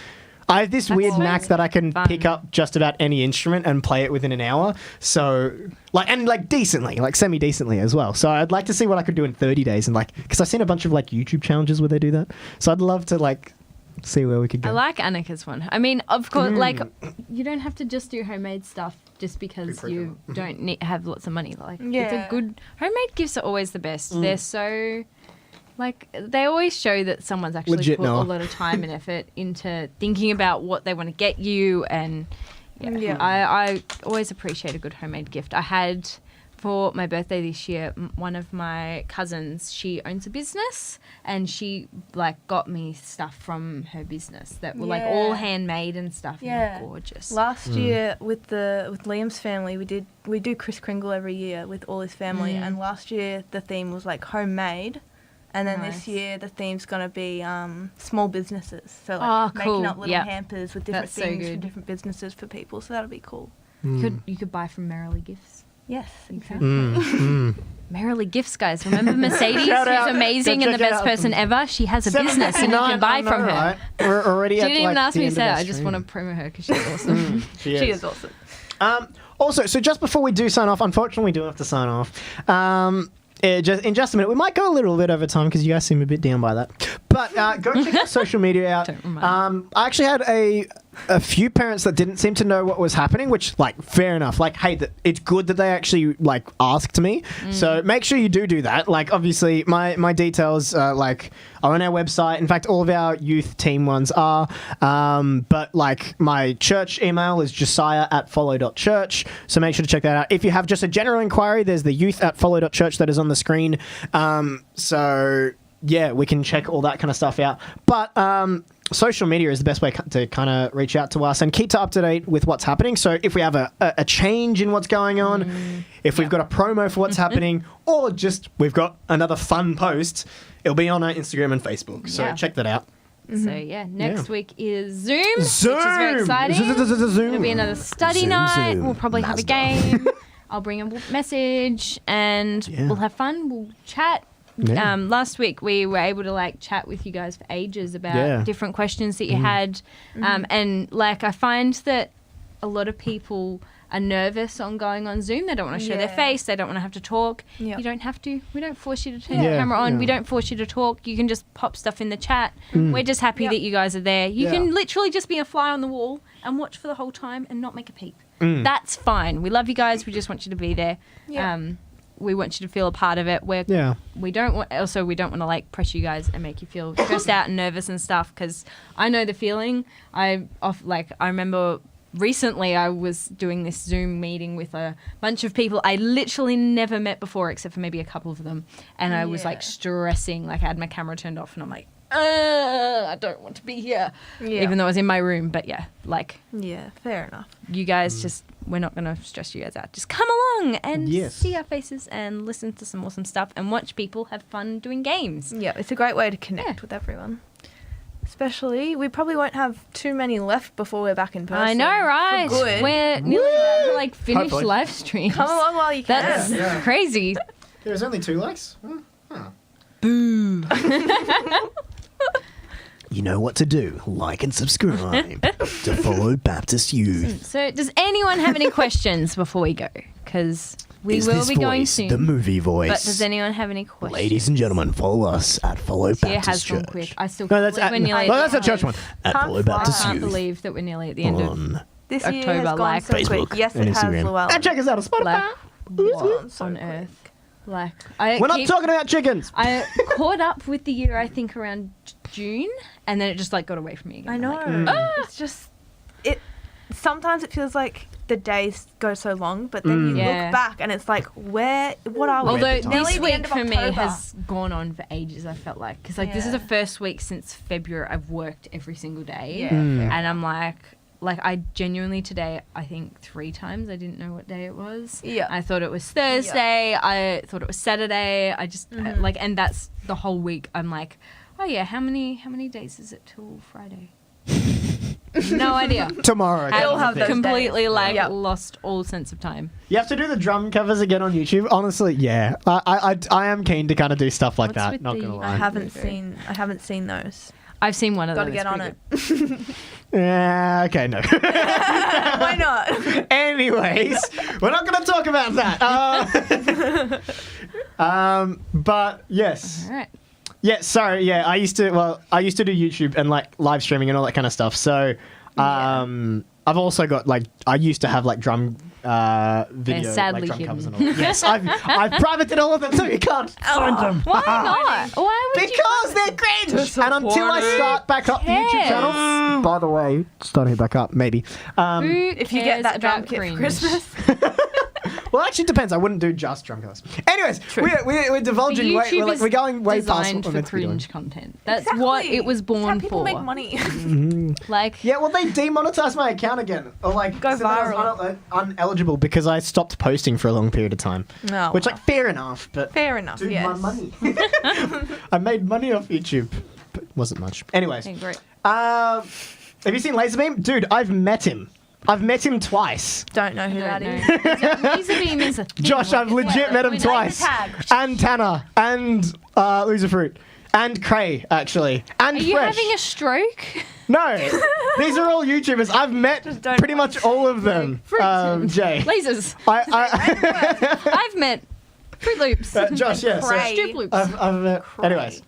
Speaker 2: I have this weird
Speaker 1: so
Speaker 2: knack that I can
Speaker 1: fun.
Speaker 2: pick up just about any instrument and play it within an hour. So, like decently, like semi-decently as well. So I'd like to see what I could do in 30 days. And like, because I've seen a bunch of like YouTube challenges where they do that. So I'd love to like see where we could go.
Speaker 1: I like Annika's one. I mean, of course, like you don't have to just do homemade stuff just because
Speaker 2: pretty
Speaker 1: you don't have lots of money. Like, it's
Speaker 3: Yeah.
Speaker 1: a good homemade gifts are always the best. They're so. Like, they always show that someone's actually
Speaker 2: Legit,
Speaker 1: put
Speaker 2: Noah.
Speaker 1: a lot of time and effort into thinking about what they want to get you. And
Speaker 3: Yeah.
Speaker 1: I always appreciate a good homemade gift. I had, for my birthday this year, one of my cousins, she owns a business and she, like, got me stuff from her business that were, like, all
Speaker 3: Yeah.
Speaker 1: handmade and stuff.
Speaker 3: Yeah.
Speaker 1: And they're gorgeous.
Speaker 3: Last year with Liam's family, we do Kris Kringle every year with all his family, and last year the theme was like homemade, and then
Speaker 1: Nice.
Speaker 3: this year the theme's gonna be small businesses. So like
Speaker 1: Oh, cool.
Speaker 3: making up little
Speaker 1: Yep.
Speaker 3: hampers with different
Speaker 1: That's so
Speaker 3: things for
Speaker 1: good.
Speaker 3: different businesses for people. So that'll be cool.
Speaker 1: You could buy from Merrily Gifts.
Speaker 3: Yes, exactly.
Speaker 1: Merrily Gifts, guys. Remember Mercedes,
Speaker 2: Shout out.
Speaker 1: who's amazing
Speaker 2: Go
Speaker 1: and the
Speaker 2: check it
Speaker 1: best
Speaker 2: out.
Speaker 1: person ever? She has a business and you can buy from her.
Speaker 2: Right? We're already
Speaker 1: She
Speaker 2: at
Speaker 1: didn't even
Speaker 2: like,
Speaker 1: ask
Speaker 2: the
Speaker 1: me to
Speaker 2: end
Speaker 1: say
Speaker 2: of
Speaker 1: it.
Speaker 2: our
Speaker 1: I just
Speaker 2: stream.
Speaker 1: want to promo her because she's awesome.
Speaker 2: She
Speaker 3: She is awesome.
Speaker 2: Also, so just before we do sign off, unfortunately, we do have to sign off. In just a minute, we might go a little bit over time because you guys seem a bit down by that. But go check our social media out.
Speaker 1: Don't remind
Speaker 2: I actually had a few parents that didn't seem to know what was happening, which, like, fair enough. Like, hey, it's good that they actually, like, asked me. So make sure you do that. Like, obviously, my details, like, are on our website. In fact, all of our youth team ones are. But, like, my church email is josiah@follow.church. So make sure to check that out. If you have just a general inquiry, there's the youth@follow.church that is on the screen. So, yeah, we can check all that kind of stuff out. But, social media is the best way to kind of reach out to us and keep up to date with what's happening. So if we have a change in what's going on, if we've got a promo for what's happening, or just we've got another fun post, it'll be on our Instagram and Facebook. So
Speaker 1: Yeah.
Speaker 2: check that out.
Speaker 1: So yeah, next
Speaker 2: Yeah.
Speaker 1: week is Zoom,
Speaker 2: Zoom!
Speaker 1: which is very exciting.
Speaker 2: Zoom.
Speaker 1: It'll be another study
Speaker 2: Zoom,
Speaker 1: night.
Speaker 2: Zoom.
Speaker 1: We'll probably have a
Speaker 2: Mazda.
Speaker 1: game. I'll bring a message and
Speaker 2: Yeah.
Speaker 1: we'll have fun. We'll chat.
Speaker 2: Yeah.
Speaker 1: Last week we were able to like chat with you guys for ages about
Speaker 2: Yeah.
Speaker 1: different questions that you had, and like I find that a lot of people are nervous on going on Zoom. They don't want to show their
Speaker 3: Yeah.
Speaker 1: face. They don't want to have to talk.
Speaker 3: Yep.
Speaker 1: You don't have to. We don't force you to turn your
Speaker 2: Yeah.
Speaker 1: camera on.
Speaker 2: Yeah.
Speaker 1: We don't force you to talk. You can just pop stuff in the chat. We're just happy
Speaker 3: Yep.
Speaker 1: that you guys are there. You
Speaker 2: Yeah.
Speaker 1: can literally just be a fly on the wall and watch for the whole time and not make a peep.
Speaker 2: Mm.
Speaker 1: That's fine. We love you guys. We just want you to be there.
Speaker 3: Yeah.
Speaker 1: We want you to feel a part of it.
Speaker 2: Yeah.
Speaker 1: We don't want to like press you guys and make you feel stressed out and nervous and stuff, because I know the feeling. I remember recently I was doing this Zoom meeting with a bunch of people I literally never met before except for maybe a couple of them, and I was like
Speaker 3: Yeah.
Speaker 1: stressing. Like I had my camera turned off and I'm like, I don't want to be here,
Speaker 3: Yeah.
Speaker 1: even though I was in my room. But yeah, like
Speaker 3: Yeah, fair enough.
Speaker 1: you guys just, we're not going to stress you guys out. Just come along and
Speaker 2: Yes.
Speaker 1: see our faces and listen to some awesome stuff and watch people have fun doing games.
Speaker 3: Yeah, it's a great way to connect
Speaker 1: Yeah.
Speaker 3: with everyone. Especially, we probably won't have too many left before we're back in person.
Speaker 1: I know, right?
Speaker 3: For good.
Speaker 1: We're nearly about to like finish
Speaker 2: Hopefully.
Speaker 1: live streams.
Speaker 3: Come along while you can.
Speaker 1: That's
Speaker 2: Yeah.
Speaker 1: crazy.
Speaker 2: There's only 2 likes.
Speaker 1: Boo.
Speaker 2: You know what to do. Like and subscribe to Follow Baptist Youth.
Speaker 1: So, does anyone have any questions before we go? Because we
Speaker 2: Is
Speaker 1: will
Speaker 2: this
Speaker 1: be going
Speaker 2: voice
Speaker 1: soon.
Speaker 2: the movie voice?
Speaker 1: But does anyone have any questions?
Speaker 2: Ladies and gentlemen, follow us at Follow
Speaker 1: Tia
Speaker 2: Baptist
Speaker 1: has
Speaker 2: Church.
Speaker 1: gone quick. I still
Speaker 2: No,
Speaker 1: can't
Speaker 2: that's
Speaker 1: believe
Speaker 2: at,
Speaker 1: we're nearly
Speaker 2: no,
Speaker 1: at
Speaker 2: that's
Speaker 1: the
Speaker 2: a church
Speaker 1: end.
Speaker 2: one. At
Speaker 3: Can't
Speaker 2: Follow
Speaker 3: fly.
Speaker 1: I
Speaker 2: Baptist
Speaker 1: can't
Speaker 2: Youth.
Speaker 1: believe that we're nearly at the end of
Speaker 2: On
Speaker 3: This year
Speaker 1: October,
Speaker 3: has gone
Speaker 1: like
Speaker 3: so
Speaker 2: Facebook
Speaker 3: quick. Yes,
Speaker 2: and
Speaker 3: it has,
Speaker 2: Instagram.
Speaker 3: Llewellyn.
Speaker 2: And check us out on Spotify.
Speaker 1: like
Speaker 3: Gone so
Speaker 1: on
Speaker 3: quick.
Speaker 1: Earth. Like
Speaker 2: We're not talking about chickens.
Speaker 1: I caught up with the year I think around June, and then it just like got away from me again.
Speaker 3: I
Speaker 1: I'm
Speaker 3: know.
Speaker 1: like,
Speaker 3: It's just it. Sometimes it feels like the days go so long, but then you
Speaker 1: Yeah.
Speaker 3: look back and it's like, what are we?
Speaker 1: although
Speaker 2: the time.
Speaker 3: Nearly
Speaker 1: this
Speaker 3: the
Speaker 1: week
Speaker 3: end of
Speaker 1: for me
Speaker 3: October.
Speaker 1: has gone on for ages. I felt like because this is the
Speaker 3: Yeah.
Speaker 1: first week since February I've worked every single day,
Speaker 3: Yeah,
Speaker 2: Mm.
Speaker 3: fair
Speaker 1: and I'm like I genuinely today I think 3 times I didn't know what day it was.
Speaker 3: Yeah.
Speaker 1: I thought it was Thursday. I thought it was Saturday. I just
Speaker 3: Mhm.
Speaker 1: and that's the whole week. I'm like, oh yeah, how many days is it till Friday? No idea.
Speaker 2: Tomorrow.
Speaker 1: I
Speaker 3: You'll have those
Speaker 1: completely
Speaker 3: days.
Speaker 1: like
Speaker 3: Yeah.
Speaker 1: lost all sense of time.
Speaker 2: You have to do the drum covers again on YouTube. Honestly, yeah, I am keen to kind of do stuff like
Speaker 1: What's
Speaker 2: that.
Speaker 1: with
Speaker 2: Not
Speaker 1: the-
Speaker 2: gonna
Speaker 3: I
Speaker 2: lie.
Speaker 3: haven't seen those.
Speaker 1: I've seen one of
Speaker 3: Got to
Speaker 1: them.
Speaker 3: get
Speaker 1: It's
Speaker 3: on
Speaker 1: pretty
Speaker 3: it.
Speaker 1: good.
Speaker 2: Yeah. Okay. No.
Speaker 3: Why not?
Speaker 2: Anyways, we're not going to talk about that. But yes.
Speaker 1: All right.
Speaker 2: Yeah, sorry. Yeah, I used to do YouTube and like live streaming and all that kind of stuff. So, I've also got like I used to have like drum video,
Speaker 1: sadly
Speaker 2: like drum
Speaker 1: hidden.
Speaker 2: covers and all. Yes, I've privated all of them so you can't find them.
Speaker 1: Why not? Why would you?
Speaker 2: Because they're cringe. And until I
Speaker 1: supportive.
Speaker 2: start back up the YouTube
Speaker 1: cares?
Speaker 2: channel, by the way, starting it back up maybe.
Speaker 1: Who
Speaker 3: If you
Speaker 1: cares
Speaker 3: get that drum
Speaker 1: about
Speaker 3: kit
Speaker 1: cringe?
Speaker 3: for Christmas,
Speaker 2: Well, actually, it depends. I wouldn't do just drum covers. Anyways, we're divulging.
Speaker 1: The
Speaker 2: We're
Speaker 1: YouTube
Speaker 2: we're going way
Speaker 1: is
Speaker 2: past
Speaker 1: designed
Speaker 2: what we're
Speaker 1: for
Speaker 2: meant to be doing.
Speaker 1: cringe content. That's what it was
Speaker 3: It's how
Speaker 1: born
Speaker 3: people
Speaker 1: for.
Speaker 3: make money.
Speaker 1: Like,
Speaker 2: Yeah, well, they demonetized my account again, or like
Speaker 3: Go
Speaker 2: said that I was
Speaker 3: viral.
Speaker 2: uneligible because I stopped posting for a long period of time.
Speaker 3: No,
Speaker 2: Which, like, fair enough, but
Speaker 3: fair enough.
Speaker 2: dude,
Speaker 3: Yes.
Speaker 2: my money. I made money off YouTube, but wasn't much. Anyways,
Speaker 1: okay, great.
Speaker 2: have you seen Laserbeam? Dude, I've met him. I've met him twice.
Speaker 3: Don't know who
Speaker 1: I
Speaker 3: that
Speaker 1: don't
Speaker 3: is.
Speaker 1: know. Laserbeam is a thing.
Speaker 2: Josh, I've
Speaker 1: Like,
Speaker 2: legit met him
Speaker 1: with
Speaker 2: twice.
Speaker 1: laser tag.
Speaker 2: And Tanner, and Loser Fruit, and Cray, actually, and
Speaker 1: Are you
Speaker 2: Fresh.
Speaker 1: having a stroke?
Speaker 2: No, these are all YouTubers. I've met
Speaker 3: don't
Speaker 2: pretty much all of them. Jay,
Speaker 1: Lasers. I've met Fruit Loops.
Speaker 2: Josh, yeah. So
Speaker 3: Cray.
Speaker 1: Stoop Loops.
Speaker 2: I've met.
Speaker 3: Cray.
Speaker 2: Anyways,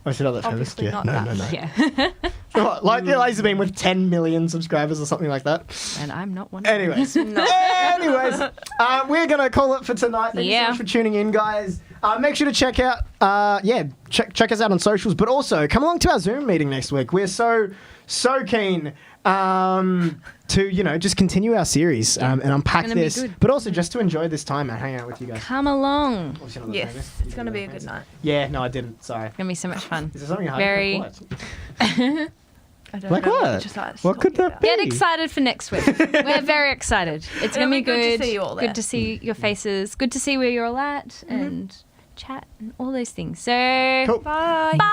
Speaker 2: I should have that famous.
Speaker 3: Obviously
Speaker 2: Yeah,
Speaker 3: not
Speaker 2: no,
Speaker 3: that.
Speaker 2: no, no.
Speaker 1: Yeah.
Speaker 2: Like Laserbeam with 10 million subscribers or something like that.
Speaker 1: And I'm not one of them.
Speaker 2: Anyways, we're gonna call it for tonight. Thank you so much for tuning in, guys. Make sure to check out, check us out on socials, but also come along to our Zoom meeting next week. We're so keen to just continue our series and unpack this, but also just to enjoy this time and hang out with you guys.
Speaker 1: Come along.
Speaker 3: Yes, it's going to be a good night.
Speaker 2: Yeah, no, I didn't. Sorry.
Speaker 1: It's going to be so much fun.
Speaker 2: Is there something hard?
Speaker 1: Very.
Speaker 3: I don't
Speaker 2: Like
Speaker 3: know
Speaker 2: what?
Speaker 3: you just
Speaker 2: What could that
Speaker 3: about.
Speaker 2: be?
Speaker 1: Get excited for next week. We're very excited. It's going to be good.
Speaker 3: Good to see you all there.
Speaker 1: Good to see your faces. Good to see where you're all at and chat and all those things. So,
Speaker 2: Cool.
Speaker 3: Bye.
Speaker 1: bye.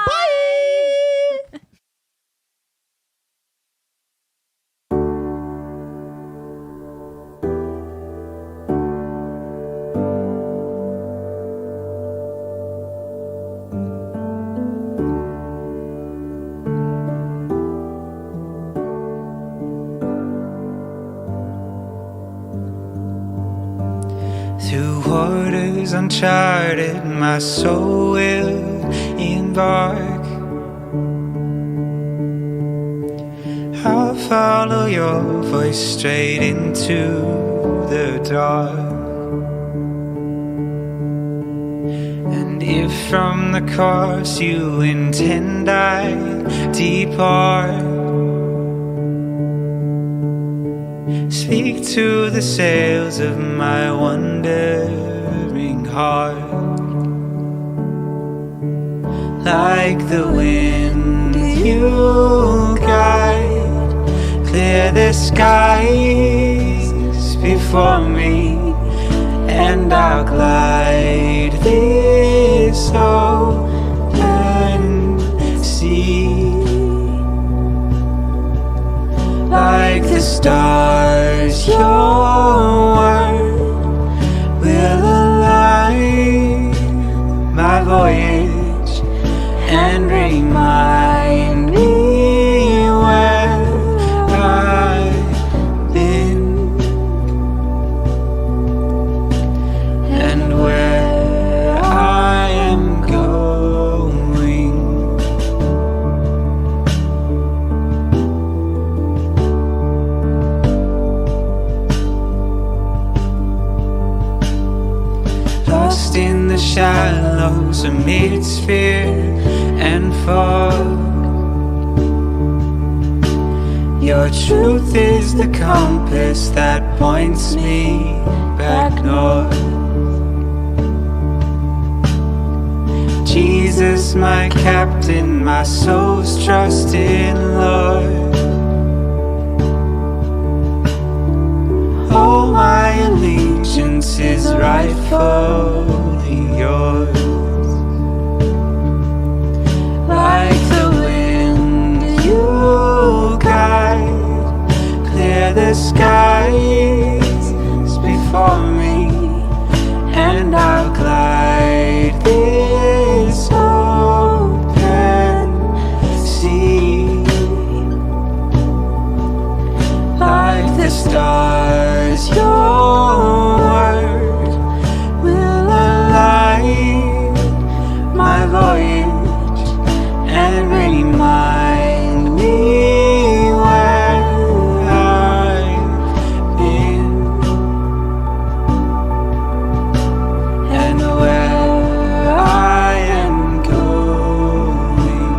Speaker 4: Through waters uncharted, my soul will embark. I'll follow your voice straight into the dark. And if from the course you intend I depart, speak to the sails of my wandering heart. Like the wind you guide, clear the skies before me, and I'll glide this open sea. Like the stars, your word will align my voyage and remind me where I've been and where I am going. Lost in the shallows amidst fear and fog, your truth is the compass that points me back north. Jesus, my captain, my soul's trusting Lord. Oh, my allegiance is rightfully yours. Like the wind you guide, clear the skies before me, and I'll glide this open sea. Like the stars, your word will align my voyage and remind me where I've been and where I am going.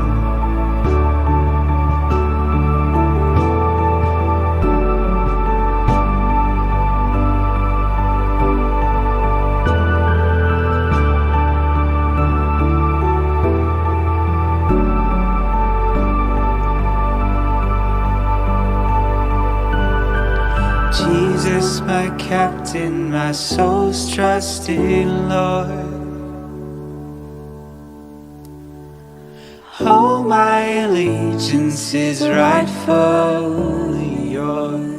Speaker 4: Jesus, my captain, my soul's trusting Lord. Oh, my allegiance is rightfully yours.